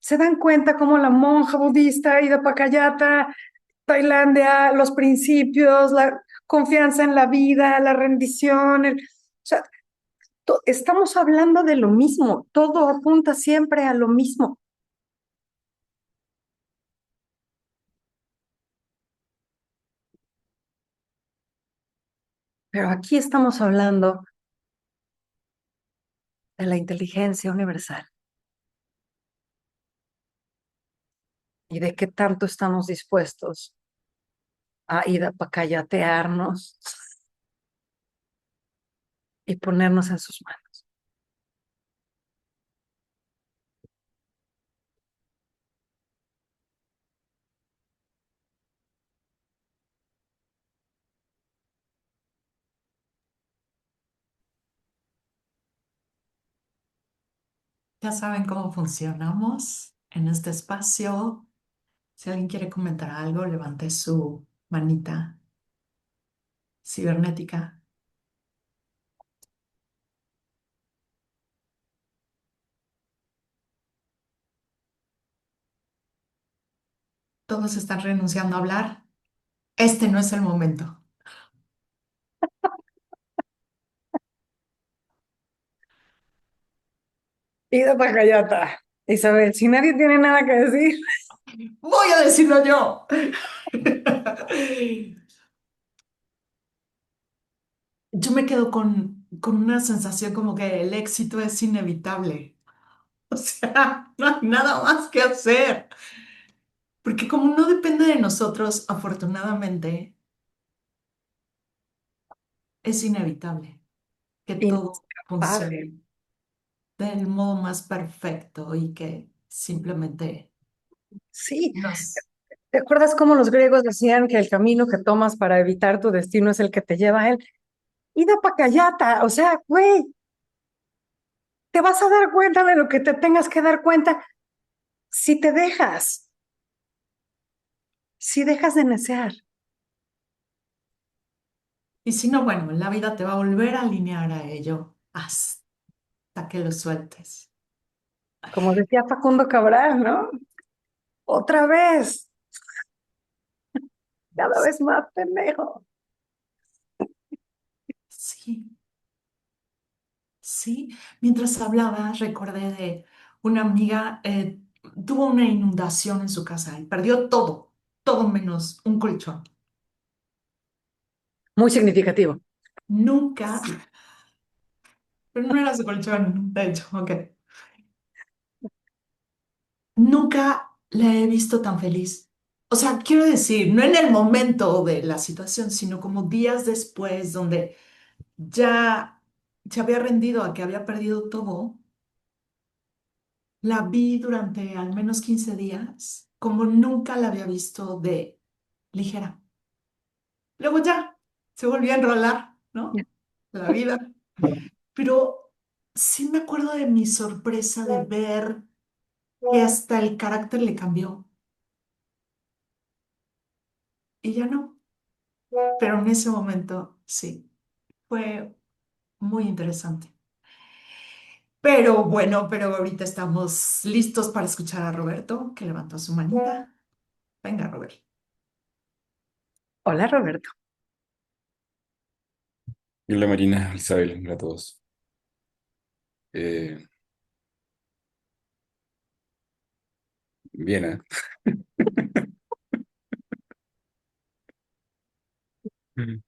¿Se dan cuenta cómo la monja budista ida pacayata Tailandia, los principios, la confianza en la vida, la rendición, o sea, estamos hablando de lo mismo, todo apunta siempre a lo mismo, pero aquí estamos hablando de la inteligencia universal y de qué tanto estamos dispuestos a ir a pacayatearnos y ponernos en sus manos. Ya saben cómo funcionamos en este espacio. Si alguien quiere comentar algo, levante su manita cibernética. Todos están renunciando a hablar. Este no es el momento. Ida Pacayata, Isabel, si nadie tiene nada que decir, Voy a decirlo yo. Yo me quedo con una sensación como que el éxito es inevitable. O sea, no hay nada más que hacer. Porque como no depende de nosotros, afortunadamente, es inevitable que todo inescapable. funcione del modo más perfecto y que simplemente Sí, nos... ¿te acuerdas cómo los griegos decían que el camino que tomas para evitar tu destino es el que te lleva a él? Ida Pacayata, o sea, güey, te vas a dar cuenta de lo que te tengas que dar cuenta si te dejas, si dejas de necear. Y si no, bueno, la vida te va a volver a alinear a ello hasta que lo sueltes. Como decía Facundo Cabral, ¿no? Otra vez, cada vez más pendejo. Sí, sí. Mientras hablaba, recordé de una amiga, tuvo una inundación en su casa y perdió todo, todo menos un colchón. Muy significativo. Nunca, pero no era su colchón, de hecho, ok. Nunca la he visto tan feliz. O sea, quiero decir, no en el momento de la situación, sino como días después, donde ya se había rendido a que había perdido todo. La vi durante al menos 15 días, como nunca la había visto de ligera. Luego ya se volvió a enrolar, ¿no? La vida. Pero sí me acuerdo de mi sorpresa de ver que hasta el carácter le cambió y ya no. Pero en ese momento sí, fue muy interesante. Pero bueno, pero ahorita estamos listos para escuchar a Roberto, que levantó su manita. Venga, Robert. Hola, Roberto. Hola Marina, Isabel, hola a todos. Eh, bien, ¿eh? Mm.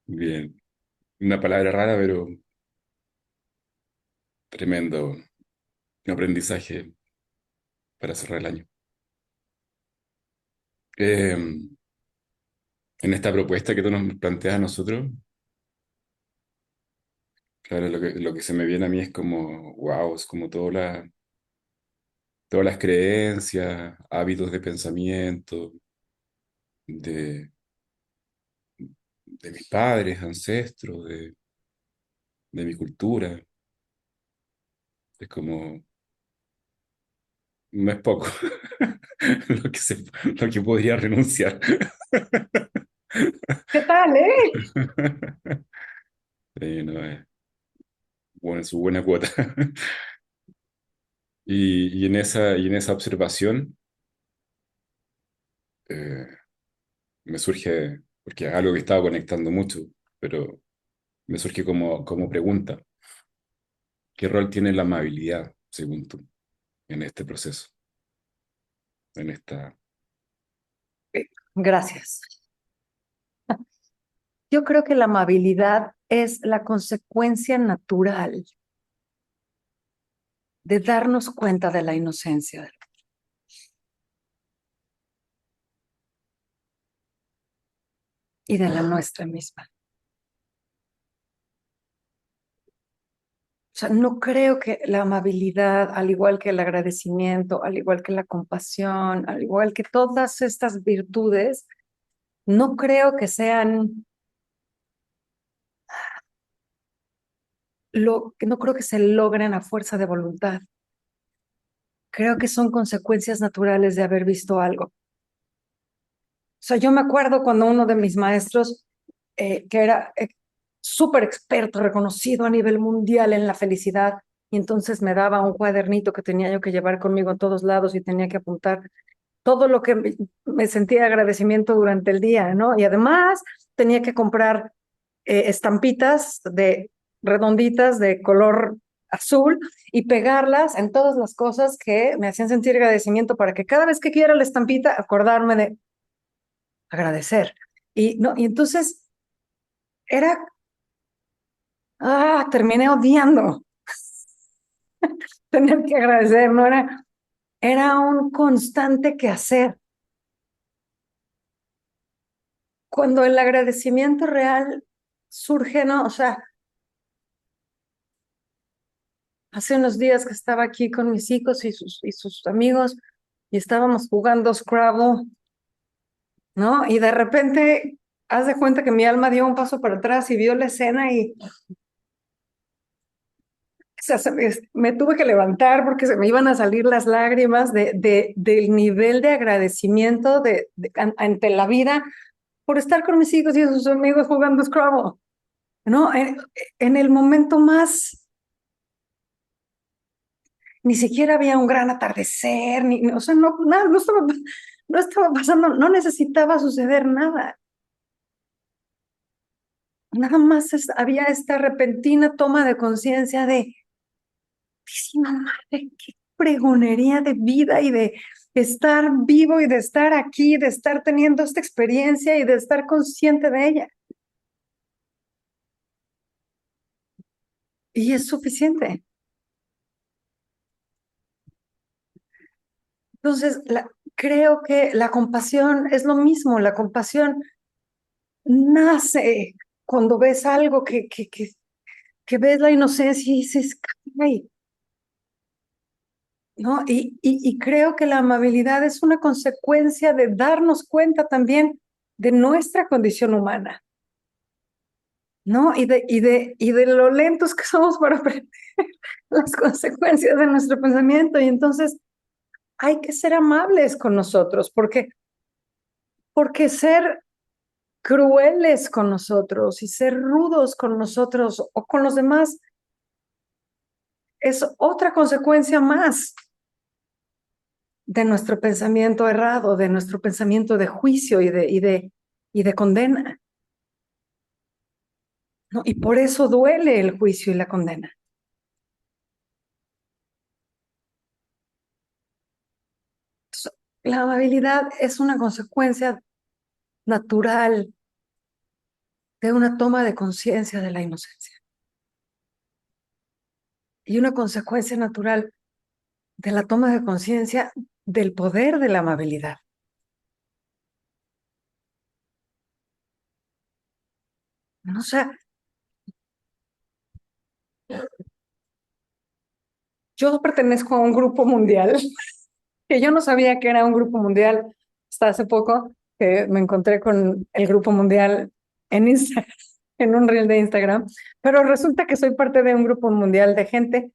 Bien. Una palabra rara, pero tremendo aprendizaje para cerrar el año. Eh, en esta propuesta que tú nos planteas a nosotros, claro, lo que se me viene a mí es como, wow, es como todas las creencias, hábitos de pensamiento de, de mis padres, ancestros, de mi cultura. Es como, no es poco lo que podría renunciar. ¿Qué tal, eh? Sí, no, bueno, su buena cuota. Y en esa observación, me surge, porque es algo que estaba conectando mucho, pero me surge como pregunta, ¿qué rol tiene la amabilidad, según tú, en este proceso, en esta... Gracias. Yo creo que la amabilidad es la consecuencia natural de darnos cuenta de la inocencia y de la nuestra misma. O sea, no creo que la amabilidad, al igual que el agradecimiento, al igual que la compasión, al igual que todas estas virtudes, no creo que sean no creo que se logren a fuerza de voluntad. Creo que son consecuencias naturales de haber visto algo. O sea, yo me acuerdo cuando uno de mis maestros, que era súper experto, reconocido a nivel mundial en la felicidad, y entonces me daba un cuadernito que tenía yo que llevar conmigo a todos lados y tenía que apuntar todo lo que me sentía agradecimiento durante el día, ¿no? Y además tenía que comprar estampitas de redonditas de color azul y pegarlas en todas las cosas que me hacían sentir agradecimiento para que cada vez que quiera la estampita acordarme de agradecer. Y no, y entonces era terminé odiando tener que agradecer, no era un constante quehacer. Cuando el agradecimiento real surge, ¿no? O sea, hace unos días que estaba aquí con mis hijos y sus amigos y estábamos jugando Scrabble, ¿no? Y de repente, haz de cuenta que mi alma dio un paso para atrás y vio la escena y o sea, me tuve que levantar porque se me iban a salir las lágrimas del nivel de agradecimiento ante la vida por estar con mis hijos y sus amigos jugando Scrabble, ¿no? En el momento más, ni siquiera había un gran atardecer, o sea, no, nada, no estaba pasando, no necesitaba suceder nada. Nada más había esta repentina toma de conciencia de, sí, no madre, qué pregonería de vida y de estar vivo y de estar aquí, de estar teniendo esta experiencia y de estar consciente de ella. Y es suficiente. Entonces, creo que la compasión es lo mismo. La compasión nace cuando ves algo que ves la inocencia y dices, ¡ay! ¿No? Y creo que la amabilidad es una consecuencia de darnos cuenta también de nuestra condición humana, ¿no? Y de lo lentos que somos para aprender las consecuencias de nuestro pensamiento. Y entonces hay que ser amables con nosotros, porque ser crueles con nosotros y ser rudos con nosotros o con los demás es otra consecuencia más de nuestro pensamiento errado, de nuestro pensamiento de juicio y de condena, ¿no? Y por eso duele el juicio y la condena. Entonces, la amabilidad es una consecuencia natural de una toma de conciencia de la inocencia y una consecuencia natural de la toma de conciencia del poder de la amabilidad. ¿No? O sea, yo pertenezco a un grupo mundial que yo no sabía que era un grupo mundial hasta hace poco, que me encontré con el grupo mundial en Instagram, en un reel de Instagram, pero resulta que soy parte de un grupo mundial de gente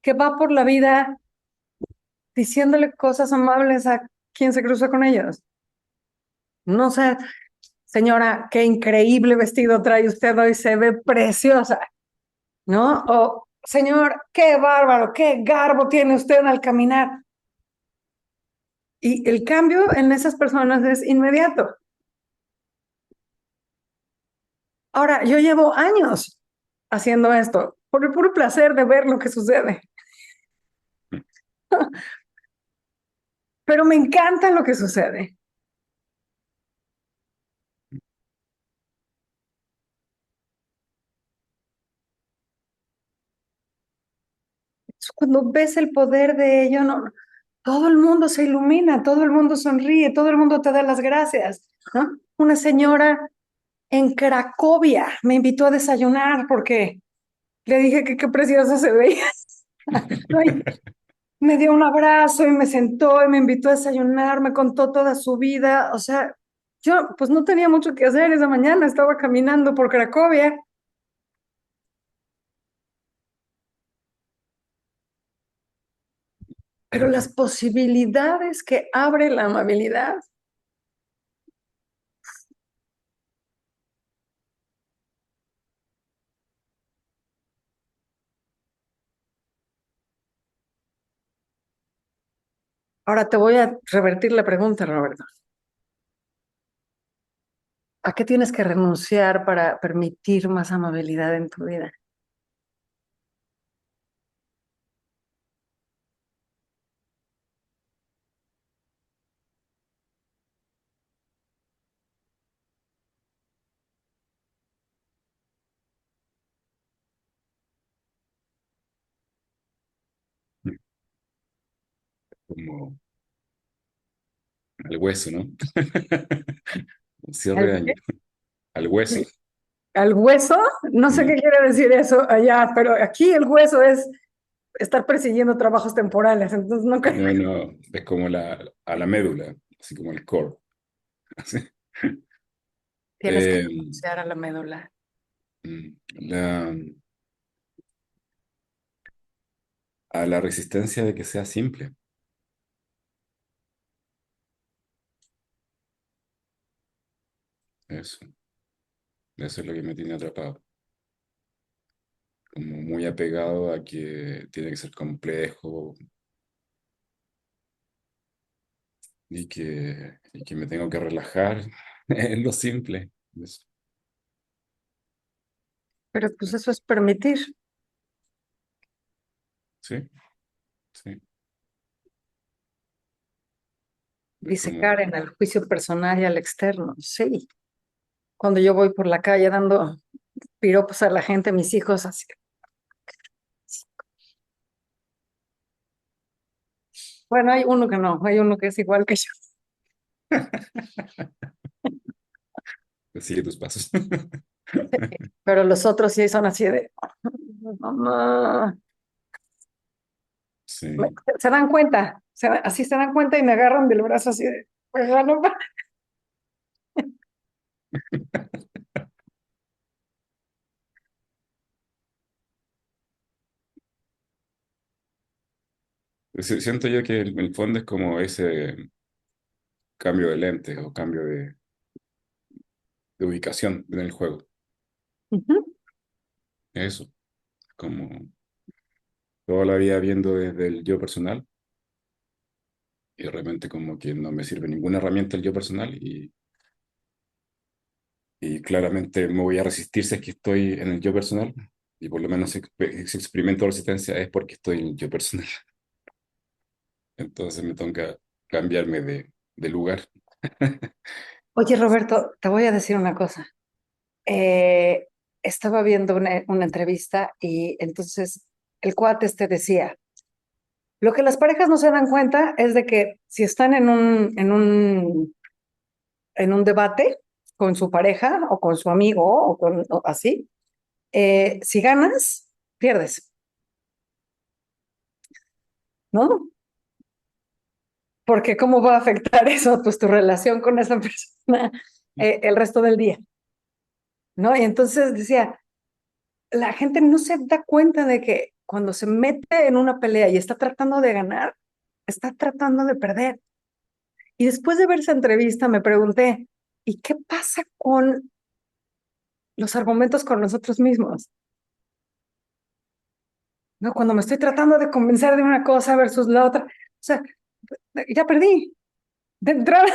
que va por la vida diciéndole cosas amables a quien se cruza con ellos. No sé, señora, qué increíble vestido trae usted hoy, se ve preciosa, ¿no? O, señor, qué bárbaro, qué garbo tiene usted al caminar. Y el cambio en esas personas es inmediato. Ahora, yo llevo años haciendo esto por el puro placer de ver lo que sucede, pero me encanta lo que sucede. Cuando ves el poder de ello, no, todo el mundo se ilumina, todo el mundo sonríe, todo el mundo te da las gracias, ¿no? Una señora en Cracovia me invitó a desayunar porque le dije que qué precioso se veía. Ay, me dio un abrazo y me sentó y me invitó a desayunar, me contó toda su vida. O sea, yo pues no tenía mucho que hacer esa mañana, estaba caminando por Cracovia, pero las posibilidades que abre la amabilidad. Ahora te voy a revertir la pregunta, Roberto. ¿A qué tienes que renunciar para permitir más amabilidad en tu vida? Como al hueso, ¿no? Un ¿Al cierre de año. qué? Al hueso. ¿Al hueso? No sé qué Mm. quiere decir eso allá, pero aquí el hueso es estar persiguiendo trabajos temporales, entonces no creo. No, no, es como a la médula, así como el core. Así. Tienes que Eh, renunciar a la médula. la, a la resistencia de que sea simple. Eso, eso es lo que me tiene atrapado. Como muy apegado a que tiene que ser complejo y que me tengo que relajar en lo simple. Eso, Pero pues eso es permitir, sí, sí. Es disecar como, en el juicio personal y al externo. Sí. Cuando yo voy por la calle dando piropos a la gente, mis hijos así. Bueno, hay uno que no, hay uno que es igual que yo. sigue tus pasos. Pero los otros sí son así de, mamá. Sí. Se dan cuenta, así se dan cuenta y me agarran del brazo así de, pues ya no. Siento yo que el fondo es como ese cambio de lentes o cambio de ubicación en el juego. Ujú. Eso, como toda la vida viendo desde el yo personal y de repente como que no me sirve ninguna herramienta el yo personal y claramente me voy a resistir si es que estoy en el yo personal y por lo menos si experimento resistencia es porque estoy en el yo personal. Entonces me toca cambiarme de lugar. Oye, Roberto, te voy a decir una cosa. Eh, Estaba viendo una entrevista y entonces el cuate este decía, lo que las parejas no se dan cuenta es de que si están en un debate con su pareja o con su amigo o así, si ganas, pierdes, ¿no? Porque ¿cómo va a afectar eso, pues tu relación con esa persona el resto del día, ¿no? Y entonces decía, la gente no se da cuenta de que cuando se mete en una pelea y está tratando de ganar, está tratando de perder. Y después de ver esa entrevista me pregunté, ¿y qué pasa con los argumentos con nosotros mismos? ¿No? Cuando me estoy tratando de convencer de una cosa versus la otra, o sea, ya perdí. De entrada,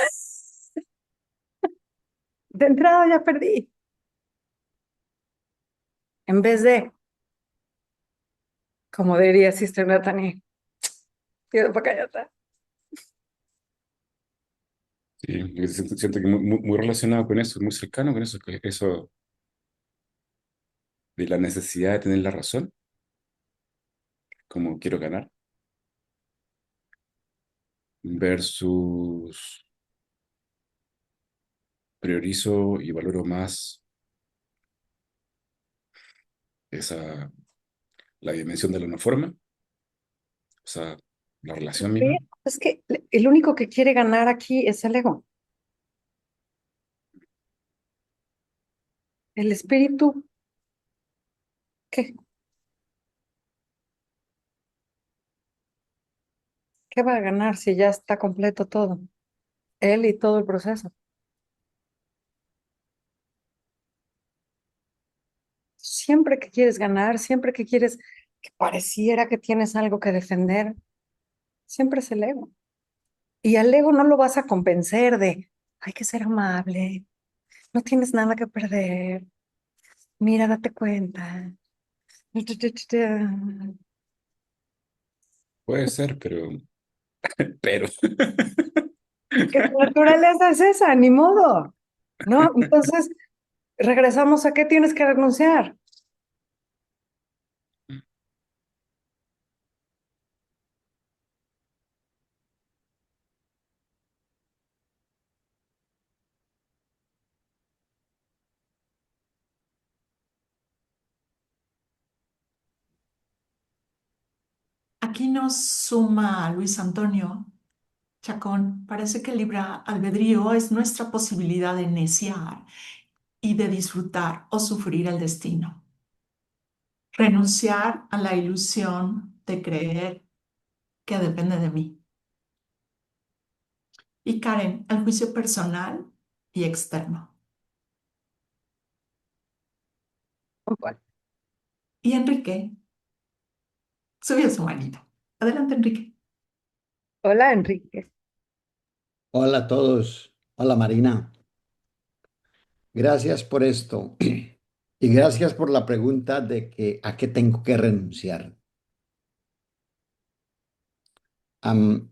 de entrada ya perdí. en vez de, como diría Sister Nathaniel, tío, para acá ya está. Sí, yo siento que muy relacionado con eso, muy cercano con eso, que eso de la necesidad de tener la razón, como quiero ganar, versus priorizo y valoro más esa, la dimensión de la no forma, o sea, la relación Sí, misma. es que el único que quiere ganar aquí es el ego. El espíritu, ¿qué? ¿Qué va a ganar si ya está completo todo? Él y todo el proceso. Siempre que quieres ganar, siempre que quieres que pareciera que tienes algo que defender, siempre es el ego. Y al ego no lo vas a convencer de, hay que ser amable, no tienes nada que perder, mira, date cuenta. Puede ser, pero, Que tu naturaleza es esa, ni modo. ¿No? Entonces, regresamos a qué tienes que renunciar. Aquí nos suma Luis Antonio Chacón. Parece que el libre albedrío es nuestra posibilidad de neciar y de disfrutar o sufrir el destino. Renunciar a la ilusión de creer que depende de mí. Y Karen, al juicio personal y externo. Bueno, Y Enrique subió su manito. Adelante, Enrique. hola, Enrique. Hola a todos. Hola Marina. Gracias por esto. Y gracias por la pregunta de que a qué tengo que renunciar. Am,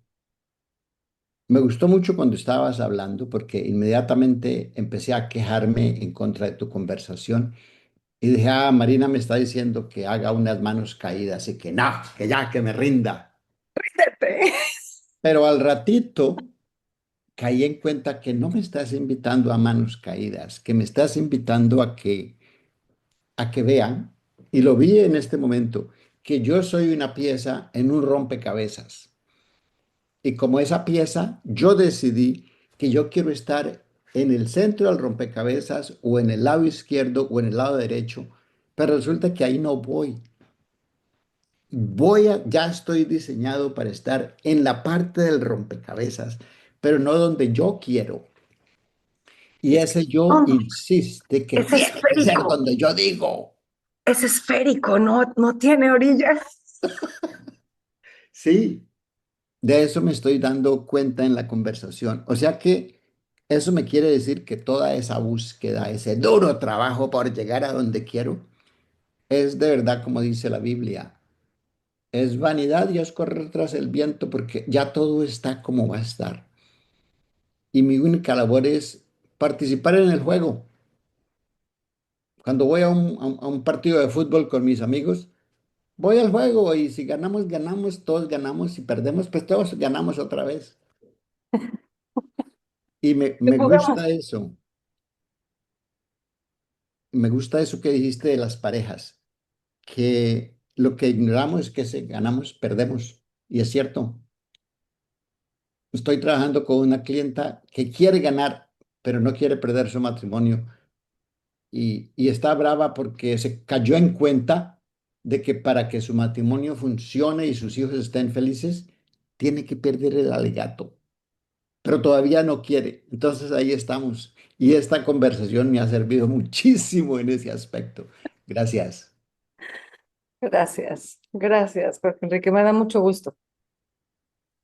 Me gustó mucho cuando estabas hablando porque inmediatamente empecé a quejarme en contra de tu conversación y dije, Marina me está diciendo que haga unas manos caídas y que no, que ya, que me rinda. Pepe. Pero al ratito caí en cuenta que no me estás invitando a manos caídas, que me estás invitando a que vean, y lo vi en este momento, que yo soy una pieza en un rompecabezas. Y como esa pieza, yo decidí que yo quiero estar en el centro del rompecabezas o en el lado izquierdo o en el lado derecho, pero resulta que ahí no voy. Ya estoy diseñado para estar en la parte del rompecabezas, pero no donde yo quiero. Y ese yo No, insiste que es tiene que ser esférico, donde yo digo. es esférico, no tiene orillas. Sí, de eso me estoy dando cuenta en la conversación. O sea que eso me quiere decir que toda esa búsqueda, ese duro trabajo por llegar a donde quiero, es de verdad como dice la Biblia. Es vanidad y es correr tras el viento porque ya todo está como va a estar. Y mi única labor es participar en el juego. Cuando voy a un partido de fútbol con mis amigos, voy al juego y si ganamos, ganamos, todos ganamos. Si perdemos, pues todos ganamos otra vez. Y me Jugamos. gusta eso. Me gusta eso que dijiste de las parejas, que lo que ignoramos es que si ganamos, perdemos. Y es cierto. Estoy trabajando con una clienta que quiere ganar, pero no quiere perder su matrimonio. Y está brava porque se cayó en cuenta de que para que su matrimonio funcione y sus hijos estén felices, tiene que perder el alegato. Pero todavía no quiere. Entonces ahí estamos. Y esta conversación me ha servido muchísimo en ese aspecto. Gracias. Gracias, Jorge Enrique, me da mucho gusto.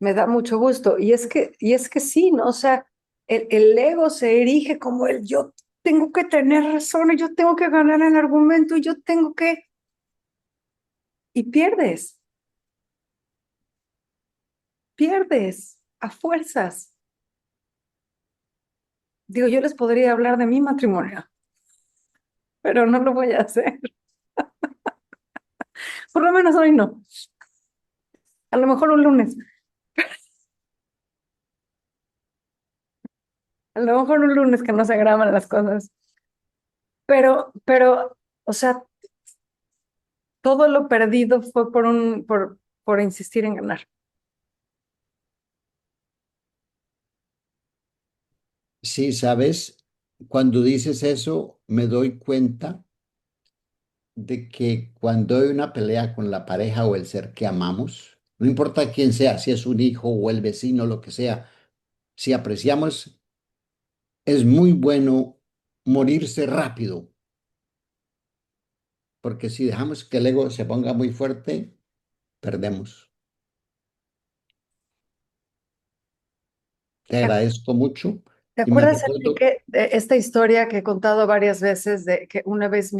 Me da mucho gusto. Y es que sí, ¿no? O sea, el ego se erige como el yo. tengo que tener razón y yo tengo que ganar el argumento y yo tengo que... Y pierdes a fuerzas. Digo, yo les podría hablar de mi matrimonio, pero no lo voy a hacer. Por lo menos hoy no. A lo mejor un lunes. A lo mejor un lunes que no se graban las cosas. Pero, o sea, todo lo perdido fue por insistir en ganar. Sí, sabes, cuando dices eso, me doy cuenta de que cuando hay una pelea con la pareja o el ser que amamos, no importa quién sea, si es un hijo o el vecino, lo que sea, si apreciamos, es muy bueno morirse rápido, porque si dejamos que el ego se ponga muy fuerte, perdemos. Te ¿Te agradezco mucho te y me acuerdas, recuerdo, Enrique, de esta historia que he contado varias veces de que una vez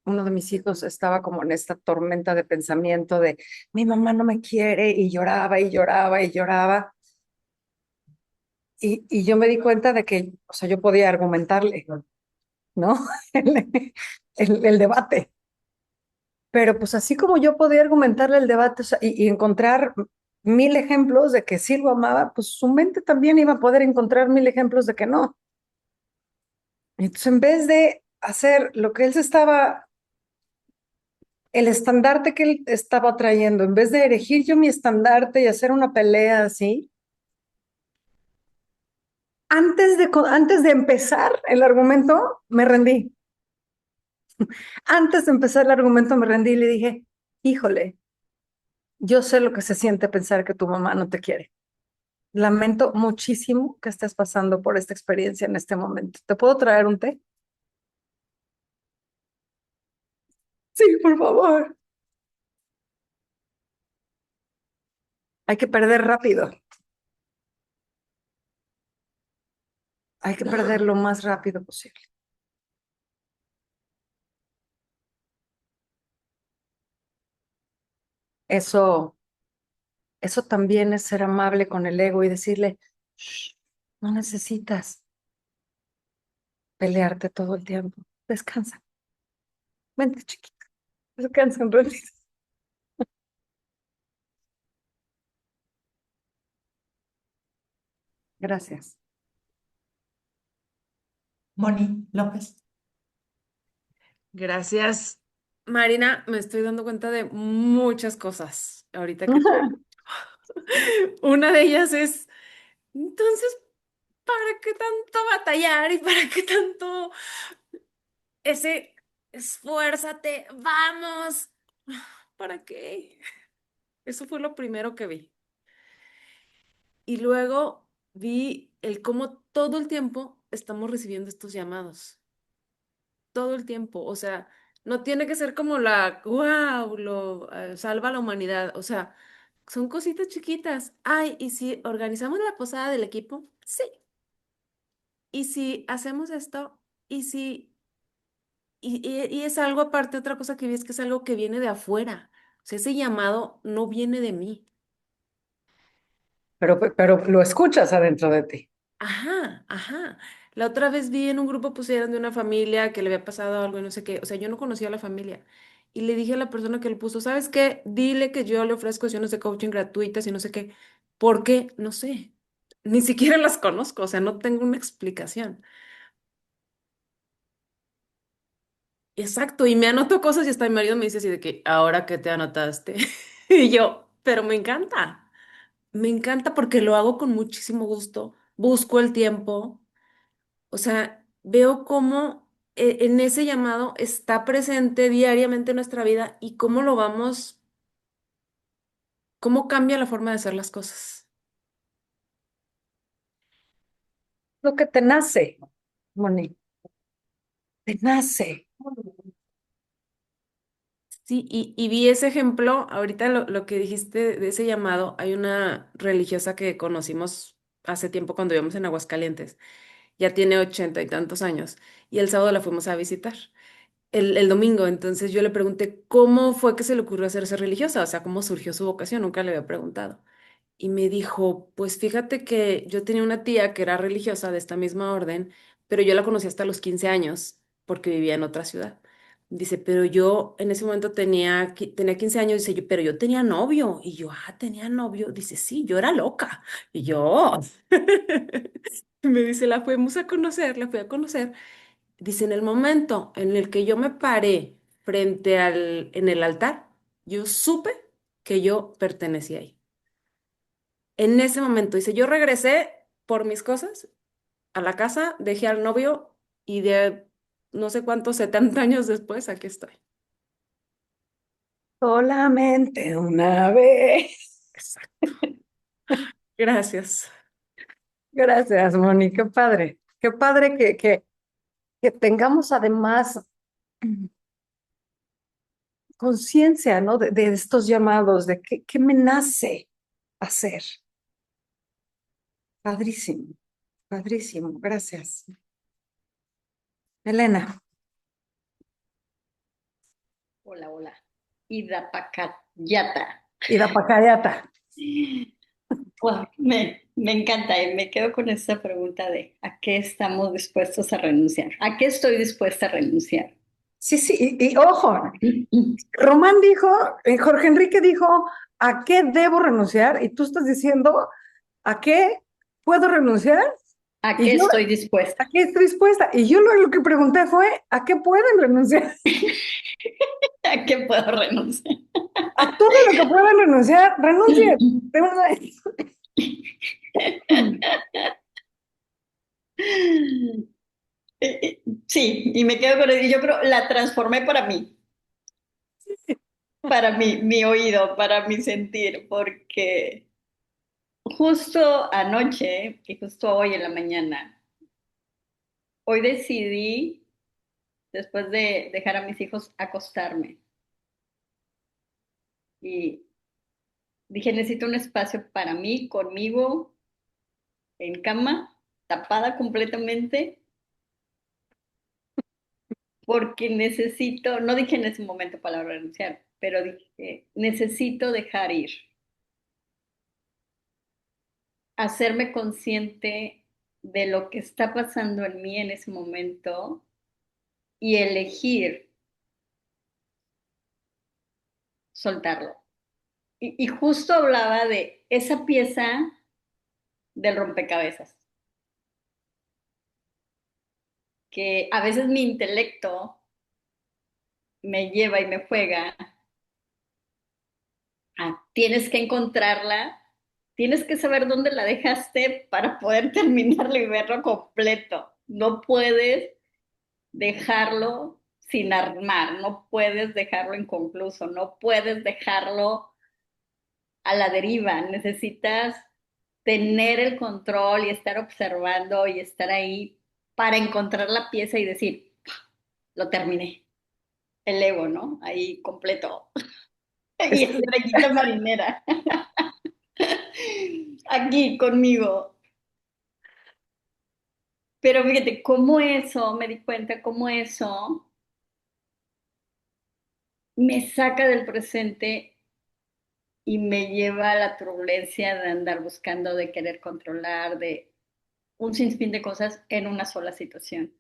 uno de mis hijos estaba como en esta tormenta de pensamiento de mi mamá no me quiere y lloraba y lloraba y lloraba? Y yo me di cuenta de que, o sea, yo podía argumentarle, ¿no? El debate. Pero pues así como yo podía argumentarle el debate, o sea, y encontrar 1000 ejemplos de que sí lo amaba, pues su mente también iba a poder encontrar 1000 ejemplos de que no. Entonces, en vez de hacer lo que él se estaba, el estandarte que él estaba trayendo, en vez de erigir yo mi estandarte y hacer una pelea así, antes de empezar el argumento, me rendí. Antes de empezar el argumento, me rendí y le dije, híjole, yo sé lo que se siente pensar que tu mamá no te quiere. Lamento muchísimo que estés pasando por esta experiencia en este momento. ¿Te puedo traer un té? Sí, por favor. Hay que perder rápido. Hay que perder lo más rápido posible. Eso, eso también es ser amable con el ego y decirle, "Shh, no necesitas pelearte todo el tiempo. Descansa. Vente, chiquita. Descansa un ratito. Gracias. Moni López. Gracias, Marina. Me estoy dando cuenta de muchas cosas ahorita que te... Una de ellas es, entonces, ¿para qué tanto batallar y para qué tanto ese esfuérzate, vamos? ¿Para qué? Eso fue lo primero que vi. Y luego vi el cómo todo el tiempo estamos recibiendo estos llamados. Todo el tiempo. O sea, no tiene que ser como wow, salva a la humanidad. O sea, son cositas chiquitas. Ay, ¿y si organizamos la posada del equipo? Sí. ¿Y si hacemos esto? ¿Y si... y es algo aparte, otra cosa que vi es que es algo que viene de afuera. O sea, ese llamado no viene de mí. Pero lo escuchas adentro de ti. Ajá, ajá. La otra vez vi en un grupo pusieron de una familia que le había pasado algo y no sé qué. O sea, yo no conocía a la familia. Y le dije a la persona que lo puso, ¿sabes qué? Dile que yo le ofrezco sesiones de coaching gratuitas y no sé qué. ¿Por qué? No sé. Ni siquiera las conozco. O sea, no tengo una explicación. Exacto. Y me anoto cosas y hasta mi marido me dice así de que, ¿ahora qué te anotaste? Y yo, pero me encanta. Me encanta porque lo hago con muchísimo gusto. Busco el tiempo. O sea, veo cómo en ese llamado está presente diariamente en nuestra vida y cómo lo vamos, cómo cambia la forma de hacer las cosas. Lo que te nace, Moni, te nace. Sí, y vi ese ejemplo, ahorita lo que dijiste de ese llamado, hay una religiosa que conocimos hace tiempo cuando vivíamos en Aguascalientes ya tiene 80 y tantos años, y el sábado la fuimos a visitar, el domingo. Entonces yo le pregunté cómo fue que se le ocurrió hacerse religiosa, o sea, cómo surgió su vocación, nunca le había preguntado. Y me dijo, pues fíjate que yo tenía una tía que era religiosa de esta misma orden, pero yo la conocí hasta los 15 años porque vivía en otra ciudad. Dice, pero yo en ese momento tenía 15 años, dice yo, pero yo tenía novio. Y yo, tenía novio. Dice, sí, yo era loca. Y yo, y me dice, la fui a conocer. Dice, en el momento en el que yo me paré en el altar, yo supe que yo pertenecía ahí. En ese momento, dice, yo regresé por mis cosas a la casa, dejé al novio y de no sé cuántos, 70 años después, aquí estoy. Solamente una vez. Exacto. Gracias. Gracias, Moni, qué padre. Qué padre que tengamos además conciencia, ¿no? De estos llamados, de qué me nace hacer. Padrísimo, padrísimo, gracias. Elena, Hola, hola. Idapacayata. Idapacayata. Wow, me encanta y me quedo con esta pregunta de ¿a qué estamos dispuestos a renunciar? ¿A qué estoy dispuesta a renunciar? Sí, sí, y ojo, Román dijo, Jorge Enrique dijo, ¿a qué debo renunciar? Y tú estás diciendo, ¿a qué puedo renunciar? ¿A Y qué yo, estoy dispuesta? ¿a qué estoy dispuesta? Y yo lo que pregunté fue, ¿a qué pueden renunciar? ¿A qué puedo renunciar? A todo lo que puedan renunciar, renuncien. De una vez. Sí, y me quedo con eso. Yo creo, la transformé para mi oído, para mi sentir, porque justo anoche y justo hoy en la mañana, hoy decidí, después de dejar a mis hijos, acostarme. Y dije, necesito un espacio para mí, conmigo, en cama, tapada completamente, porque necesito, no dije en ese momento palabra renunciar, pero dije, necesito dejar ir, hacerme consciente de lo que está pasando en mí en ese momento y elegir soltarlo. Y justo hablaba de esa pieza del rompecabezas, que a veces mi intelecto me lleva y me juega tienes que encontrarla, tienes que saber dónde la dejaste para poder terminarlo y verlo completo. No puedes dejarlo sin armar, no puedes dejarlo inconcluso, no puedes dejarlo a la deriva. Necesitas tener el control y estar observando y estar ahí para encontrar la pieza y decir, lo terminé. El ego, ¿no? Ahí completo. Y estrellita marinera. Aquí conmigo. Pero fíjate, cómo eso, me di cuenta, cómo eso me saca del presente y me lleva a la turbulencia de andar buscando, de querer controlar, de un sinfín de cosas en una sola situación.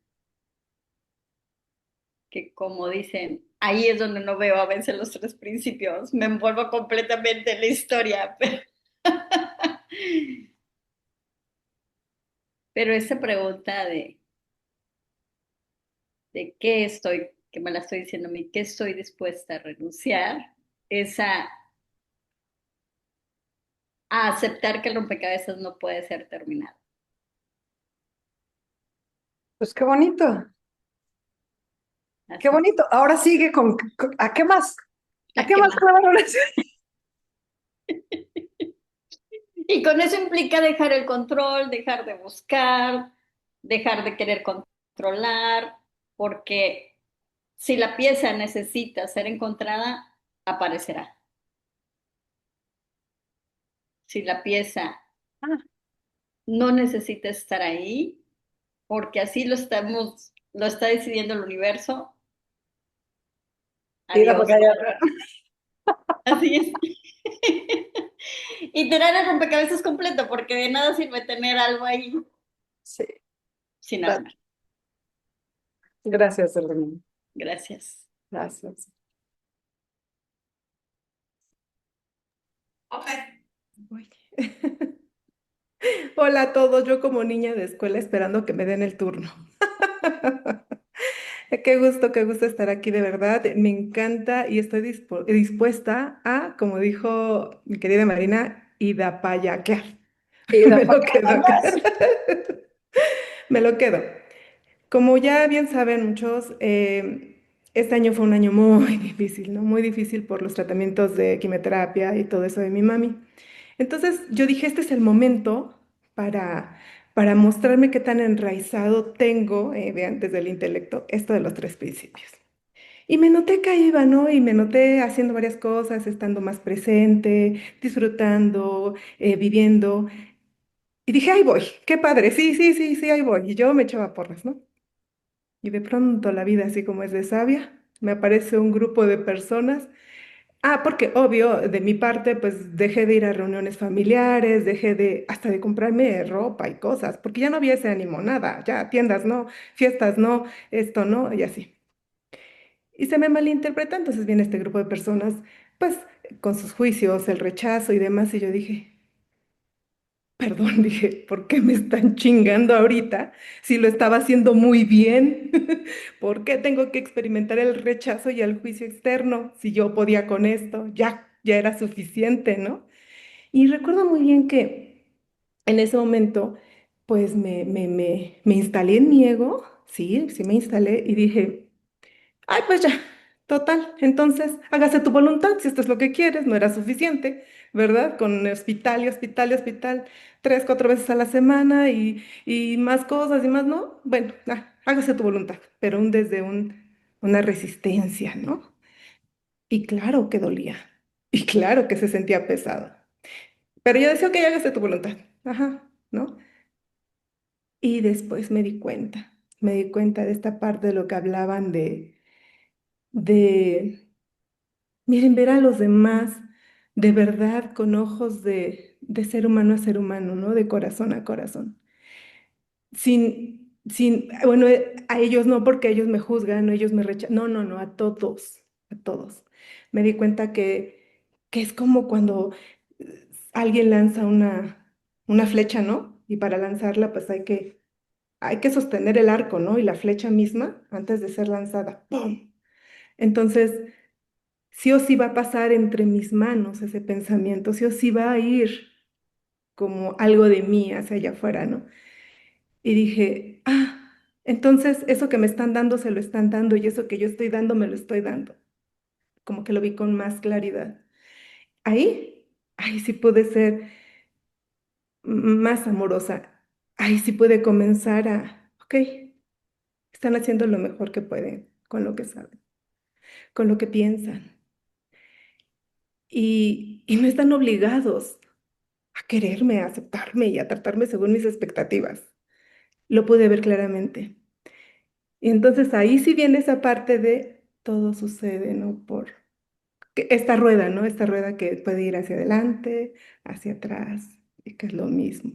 Que como dicen, ahí es donde no veo a veces los tres principios, me envuelvo completamente en la historia. Pero esa pregunta de qué estoy, que me la estoy diciendo a mí, qué estoy dispuesta a renunciar, esa a aceptar que el rompecabezas no puede ser terminado. Pues qué bonito, qué Así. bonito. Ahora sigue ¿a qué más? ¿A ¿A qué qué más más? puedo renunciar? Y con eso implica dejar el control, dejar de buscar, dejar de querer controlar, porque si la pieza necesita ser encontrada, aparecerá. Si la pieza Ah, no necesita estar ahí, porque así lo está decidiendo el universo. Tira Adiós. porque hay otra. Así es. Y tener el rompecabezas completo, porque de nada sirve tener algo ahí Sí, sin armar. gracias, Elena. Gracias. Gracias. Ok. Uy. Hola a todos, yo como niña de escuela esperando que me den el turno. Qué gusto estar aquí, de verdad. Me encanta y estoy dispuesta a, como dijo mi querida Marina, idapayaquear. Y da Me para lo quedo acá. Me lo quedo. Como ya bien saben muchos, este año fue un año muy difícil, ¿no? Muy difícil por los tratamientos de quimioterapia y todo eso de mi mami. Entonces yo dije, este es el momento para, para mostrarme qué tan enraizado tengo, vean, desde el intelecto, esto de los tres principios. Y me noté que iba, ¿no? Y me noté haciendo varias cosas, estando más presente, disfrutando, viviendo. Y dije, ahí voy, qué padre, sí, sí, sí, sí, ahí voy. Y yo me echaba porras, ¿no? Y de pronto la vida, así como es de sabia, me aparece un grupo de personas. Ah, porque obvio, de mi parte, pues dejé de ir a reuniones familiares, dejé de hasta de comprarme ropa y cosas, porque ya no había ese ánimo, nada, ya tiendas no, fiestas no, esto no, y así. Y se me malinterpreta, entonces viene este grupo de personas, pues con sus juicios, el rechazo y demás, y yo dije, perdón, dije, ¿por qué me están chingando ahorita si lo estaba haciendo muy bien? ¿Por qué tengo que experimentar el rechazo y el juicio externo si yo podía con esto? Ya era suficiente, ¿no? Y recuerdo muy bien que en ese momento, pues me instalé en mi ego, sí, sí me instalé y dije, ay, pues ya, total. Entonces, hágase tu voluntad, si esto es lo que quieres, no era suficiente, ¿verdad? Con hospital y hospital y hospital, 3, 4 veces a la semana y más cosas y más, ¿no? Bueno, hágase tu voluntad, pero desde una resistencia, ¿no? Y claro que dolía, y claro que se sentía pesado. Pero yo decía, ok, hágase tu voluntad, ajá, ¿no? Y después me di cuenta de esta parte de lo que hablaban de miren, ver a los demás de verdad con ojos de ser humano a ser humano, ¿no? De corazón a corazón. Bueno, a ellos no porque ellos me juzgan o ellos me rechazan. No, no, no, a todos, a todos. Me di cuenta que es como cuando alguien lanza una flecha, ¿no? Y para lanzarla, pues hay que sostener el arco, ¿no? Y la flecha misma antes de ser lanzada. ¡Pum! Entonces, sí o sí va a pasar entre mis manos ese pensamiento, sí o sí va a ir como algo de mí hacia allá afuera, ¿no? Y dije, entonces eso que me están dando se lo están dando y eso que yo estoy dando me lo estoy dando. Como que lo vi con más claridad. Ahí sí pude ser más amorosa. Ahí sí pude comenzar ok, están haciendo lo mejor que pueden con lo que saben, con lo que piensan. Y no están obligados a quererme, a aceptarme y a tratarme según mis expectativas. Lo pude ver claramente. Y entonces ahí sí viene esa parte de todo sucede, ¿no? Esta rueda, ¿no? Esta rueda que puede ir hacia adelante, hacia atrás, y que es lo mismo.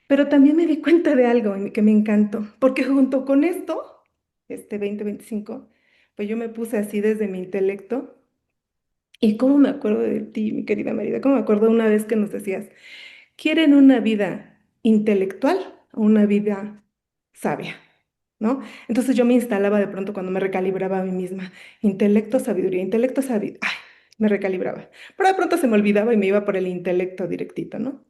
Pero también me di cuenta de algo que me encantó, porque junto con esto, este 2025, pues yo me puse así desde mi intelecto. Y cómo me acuerdo de ti, mi querida Marida, cómo me acuerdo una vez que nos decías, ¿quieren una vida intelectual o una vida sabia? ¿No? Entonces yo me instalaba de pronto cuando me recalibraba a mí misma, intelecto, sabiduría, ay, me recalibraba. Pero de pronto se me olvidaba y me iba por el intelecto directito, ¿no?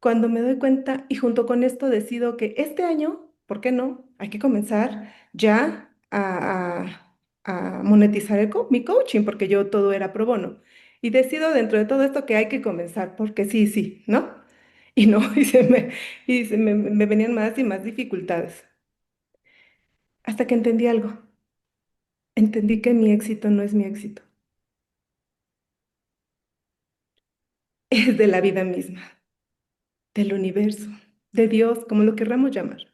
Cuando me doy cuenta y junto con esto decido que este año, ¿por qué no? Hay que comenzar ya a monetizar mi coaching, porque yo todo era pro bono. Y decido dentro de todo esto que hay que comenzar, porque sí, sí, ¿no? Y no, y me venían más y más dificultades. Hasta que entendí algo. Entendí que mi éxito no es mi éxito, es de la vida misma, del universo. de Dios, como lo querramos llamar.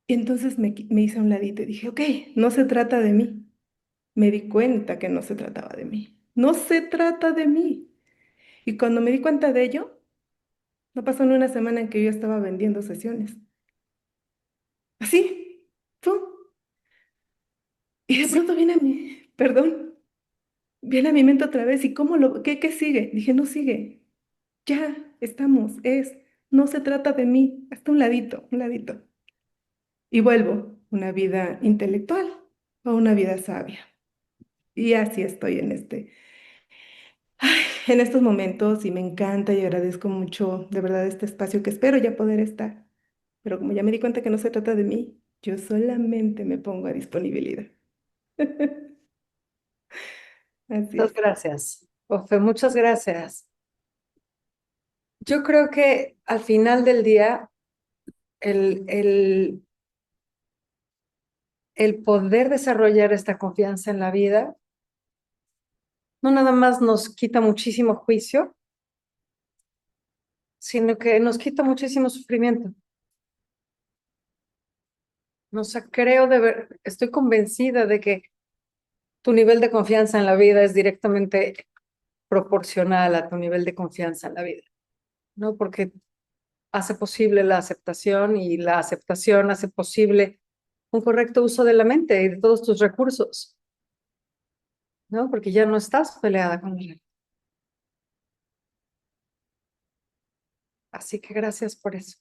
Y entonces me hice a un ladito y dije, ok, no se trata de mí. Me di cuenta que no se trataba de mí. No se trata de mí. Y cuando me di cuenta de ello, no pasó ni una semana en que yo estaba vendiendo sesiones. Así, ¡pum! Y de pronto viene a mi mente otra vez. ¿Y qué sigue? Dije, no sigue. Ya estamos, no se trata de mí. Hasta un ladito, un ladito. Y vuelvo, una vida intelectual o una vida sabia. Y así estoy en estos momentos y me encanta y agradezco mucho de verdad este espacio que espero ya poder estar. Pero como ya me di cuenta que no se trata de mí, yo solamente me pongo a disponibilidad. Así Muchas es. gracias, Ofe, muchas gracias. Yo creo que al final del día, el, el, el poder desarrollar esta confianza en la vida no nada más nos quita muchísimo juicio, sino que nos quita muchísimo sufrimiento. No sé, estoy convencida de que tu nivel de confianza en la vida es directamente proporcional a tu nivel de confianza en la vida, ¿no? Porque hace posible la aceptación y la aceptación hace posible un correcto uso de la mente y de todos tus recursos, ¿no? Porque ya no estás peleada con la realidad. Así que gracias por eso.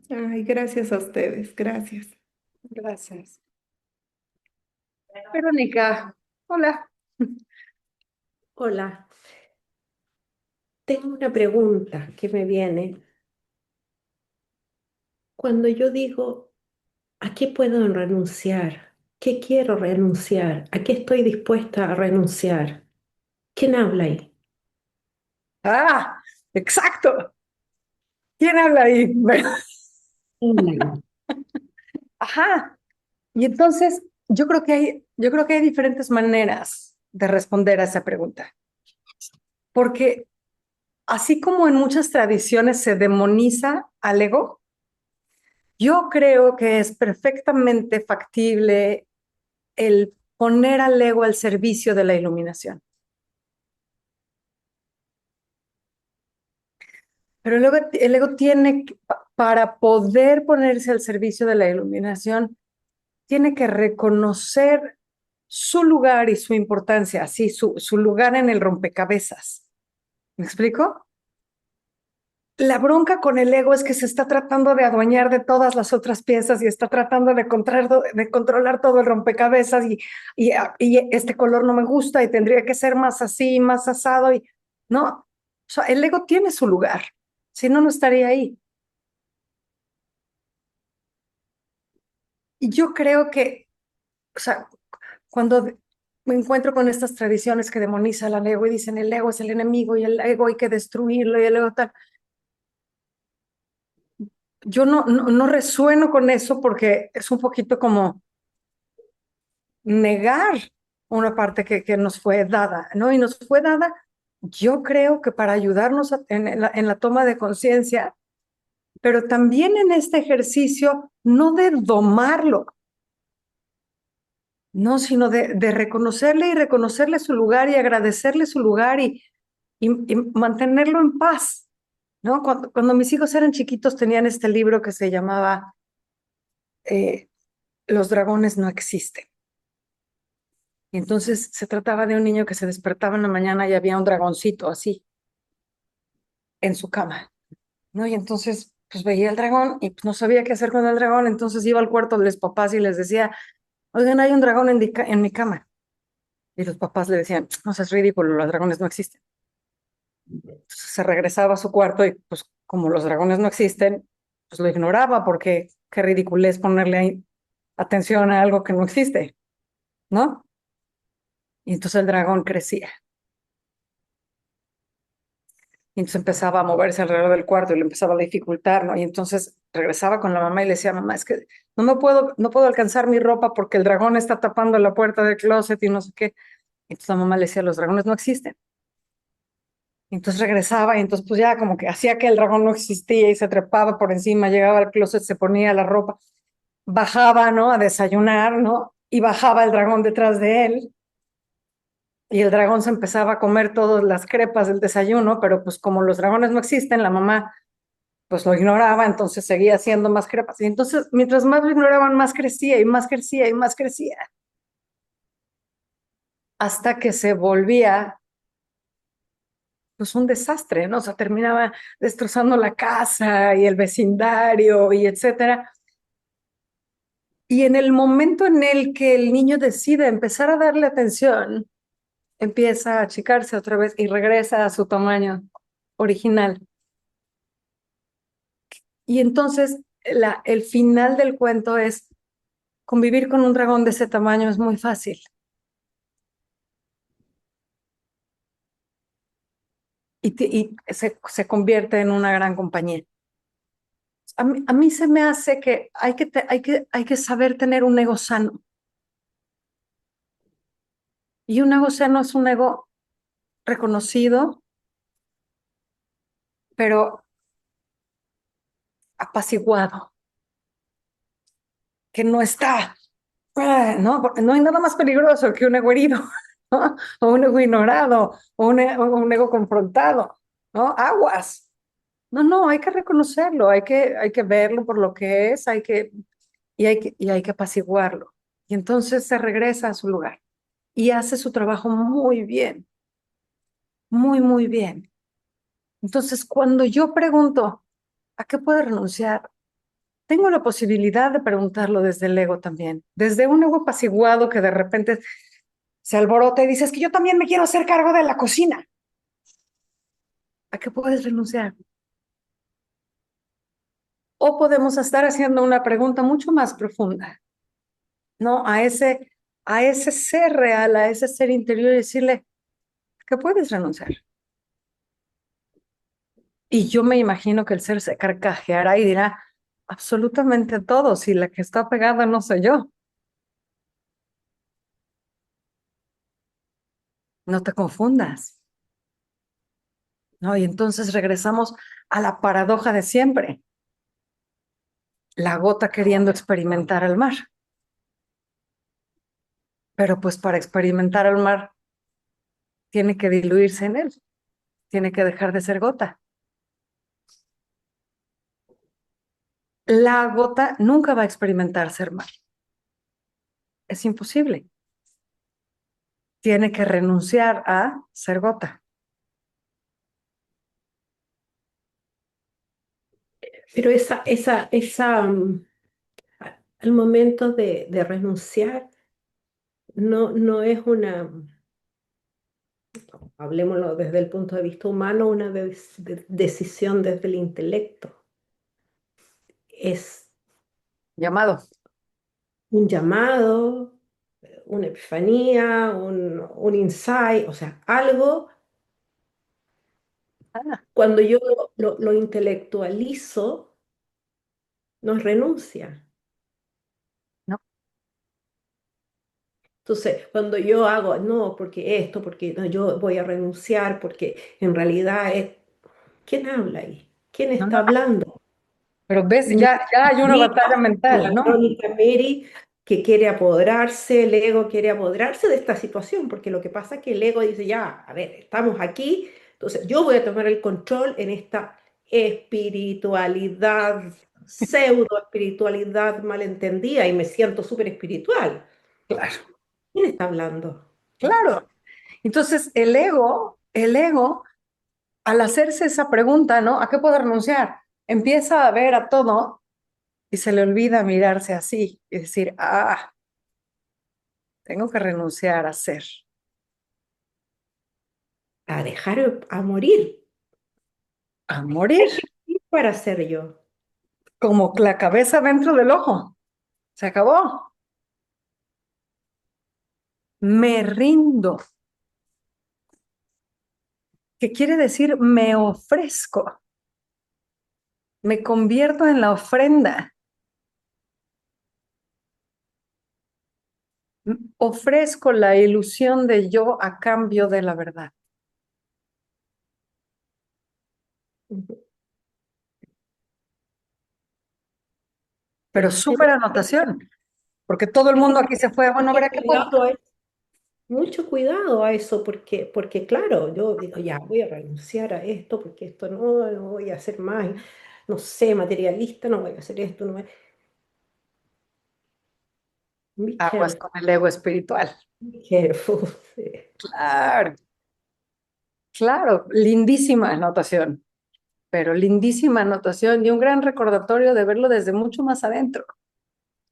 Ay, gracias a ustedes, gracias. Gracias. Verónica, hola. Hola, tengo una pregunta que me viene. Cuando yo digo, ¿a qué puedo renunciar? ¿Qué quiero renunciar? ¿A qué estoy dispuesta a renunciar? ¿Quién habla ahí? Ah, exacto. ¿Quién habla ahí? Habla ahí. Ajá. Y entonces, yo creo que hay diferentes maneras de responder a esa pregunta. Porque así como en muchas tradiciones se demoniza al ego, yo creo que es perfectamente factible el poner al ego al servicio de la iluminación. Pero el ego para poder ponerse al servicio de la iluminación, tiene que reconocer su lugar y su importancia, así, su lugar en el rompecabezas. ¿Me explico? La bronca con el ego es que se está tratando de adueñar de todas las otras piezas y está tratando de controlar todo el rompecabezas y este color no me gusta y tendría que ser más así, más asado. No, o sea, el ego tiene su lugar, si no, no estaría ahí. Y yo creo que, o sea, cuando me encuentro con estas tradiciones que demonizan al ego y dicen el ego es el enemigo y el ego hay que destruirlo y el ego tal, yo no resueno con eso porque es un poquito como negar una parte que nos fue dada, ¿no? Y nos fue dada, yo creo que para ayudarnos en la toma de conciencia, pero también en este ejercicio, no de domarlo, no, sino de reconocerle y reconocerle su lugar y agradecerle su lugar y mantenerlo en paz, ¿no? Cuando mis hijos eran chiquitos tenían este libro que se llamaba Los dragones no existen. Y entonces se trataba de un niño que se despertaba en la mañana y había un dragoncito así en su cama, ¿no? Y entonces pues veía el dragón y pues, no sabía qué hacer con el dragón, entonces iba al cuarto de los papás y les decía, oigan, hay un dragón en mi cama. Y los papás le decían, no seas ridículo, los dragones no existen. Entonces se regresaba a su cuarto y pues como los dragones no existen, pues lo ignoraba porque qué ridiculez ponerle ahí atención a algo que no existe, ¿no? Y entonces el dragón crecía. Y entonces empezaba a moverse alrededor del cuarto y le empezaba a dificultar, ¿no? Y entonces regresaba con la mamá y le decía, mamá, es que no puedo alcanzar mi ropa porque el dragón está tapando la puerta del closet y no sé qué. Y entonces la mamá le decía, los dragones no existen. Entonces regresaba y entonces pues ya como que hacía que el dragón no existía y se trepaba por encima, llegaba al closet, se ponía la ropa, bajaba, ¿no? A desayunar, ¿no? Y bajaba el dragón detrás de él y el dragón se empezaba a comer todas las crepas del desayuno, pero pues como los dragones no existen, la mamá pues lo ignoraba, entonces seguía haciendo más crepas. Y entonces mientras más lo ignoraban, más crecía y más crecía y más crecía, hasta que se volvía pues un desastre, ¿no? O sea, terminaba destrozando la casa y el vecindario y etcétera. Y en el momento en el que el niño decide empezar a darle atención, empieza a achicarse otra vez y regresa a su tamaño original. Y entonces el final del cuento es, convivir con un dragón de ese tamaño es muy fácil. Y se convierte en una gran compañía. A mí se me hace que hay que saber tener un ego sano. Y un ego sano es un ego reconocido, pero apaciguado, que no está, ¿no? Porque no hay nada más peligroso que un ego herido, ¿no? O un ego ignorado, o un ego confrontado, ¿no? Aguas. No, no, hay que reconocerlo, hay que verlo por lo que es, y hay que apaciguarlo. Y entonces se regresa a su lugar y hace su trabajo muy bien, muy, muy bien. Entonces, cuando yo pregunto, ¿a qué puede renunciar? Tengo la posibilidad de preguntarlo desde el ego también, desde un ego apaciguado que de repente se alborota y dice, es que yo también me quiero hacer cargo de la cocina. ¿A qué puedes renunciar? O podemos estar haciendo una pregunta mucho más profunda, ¿no? A ese ser real, a ese ser interior y decirle, ¿a qué puedes renunciar? Y yo me imagino que el ser se carcajeará y dirá, absolutamente todo, si la que está pegada no soy yo. No te confundas, ¿no? Y entonces regresamos a la paradoja de siempre, la gota queriendo experimentar el mar. Pero pues para experimentar el mar tiene que diluirse en él, tiene que dejar de ser gota. La gota nunca va a experimentar ser mar. Es imposible. Tiene que renunciar a ser gota. Pero al momento de renunciar, no es una, hablemoslo desde el punto de vista humano, una decisión desde el intelecto. Es Llamado. un llamado, una epifanía, un insight, o sea, algo. Ah, Cuando yo lo intelectualizo, no es renuncia. no, Entonces, cuando yo hago, no, porque esto, porque no, yo voy a renunciar, porque en realidad es, ¿quién habla ahí? ¿Quién no, está no. hablando? Pero ves, Mi ya hay una batalla amiga, mental, la ¿no? Verónica Mary, que quiere apoderarse, el ego quiere apoderarse de esta situación, porque lo que pasa es que el ego dice, ya, a ver, estamos aquí, entonces yo voy a tomar el control en esta espiritualidad, pseudo espiritualidad malentendida y me siento súper espiritual. Claro, ¿Quién está hablando? claro. Entonces, el ego, al hacerse esa pregunta, ¿no? ¿A qué puedo renunciar? Empieza a ver a todo y se le olvida mirarse así y decir, ah, tengo que renunciar a ser, A dejar a morir. a morir, ¿Qué para ser yo? como la cabeza dentro del ojo. Se acabó. Me rindo. ¿Qué quiere decir? Me ofrezco. Me convierto en la ofrenda. Ofrezco la ilusión de yo a cambio de la verdad. pero súper anotación, porque todo el mundo aquí se fue, bueno, a ver a qué puedo. Mucho cuidado a eso, porque claro, yo digo, ya voy a renunciar a esto, porque esto no voy a hacer más, no sé, materialista, no voy a hacer esto, no voy... Be Aguas careful, con el ego espiritual. be careful. Sí. Claro, claro, lindísima anotación, pero lindísima anotación y un gran recordatorio de verlo desde mucho más adentro,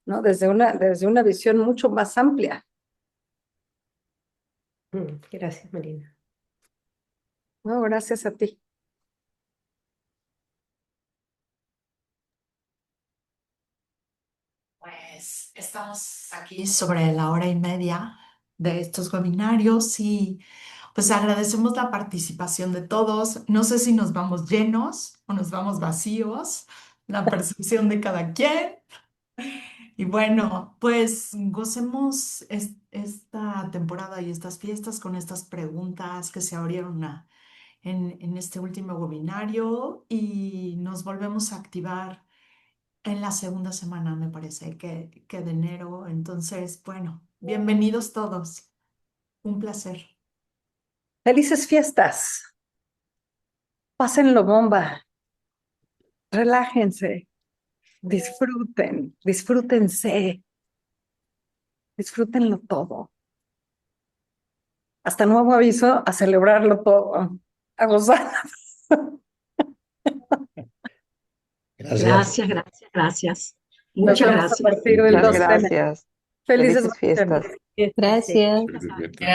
¿no? Desde una visión mucho más amplia. Gracias, Marina. No, gracias a ti. Pues estamos aquí sobre la hora y media de estos webinarios y pues agradecemos la participación de todos. No sé si nos vamos llenos o nos vamos vacíos, la percepción de cada quien. Y bueno, pues gocemos esta temporada y estas fiestas con estas preguntas que se abrieron en este último webinario y nos volvemos a activar en la segunda semana, me parece, que de enero. Entonces, bueno, bienvenidos todos. Un placer. Felices fiestas. Pásenlo bomba. Relájense. Disfrútense. Disfrútenlo todo. Hasta nuevo aviso, a celebrarlo todo. A gozar. Gracias. Gracias. Nos Muchas vemos a gracias. partir del Muchas 2 de enero. gracias. Gracias. Felices Felices vacaciones. fiestas. Gracias. Felices fiestas.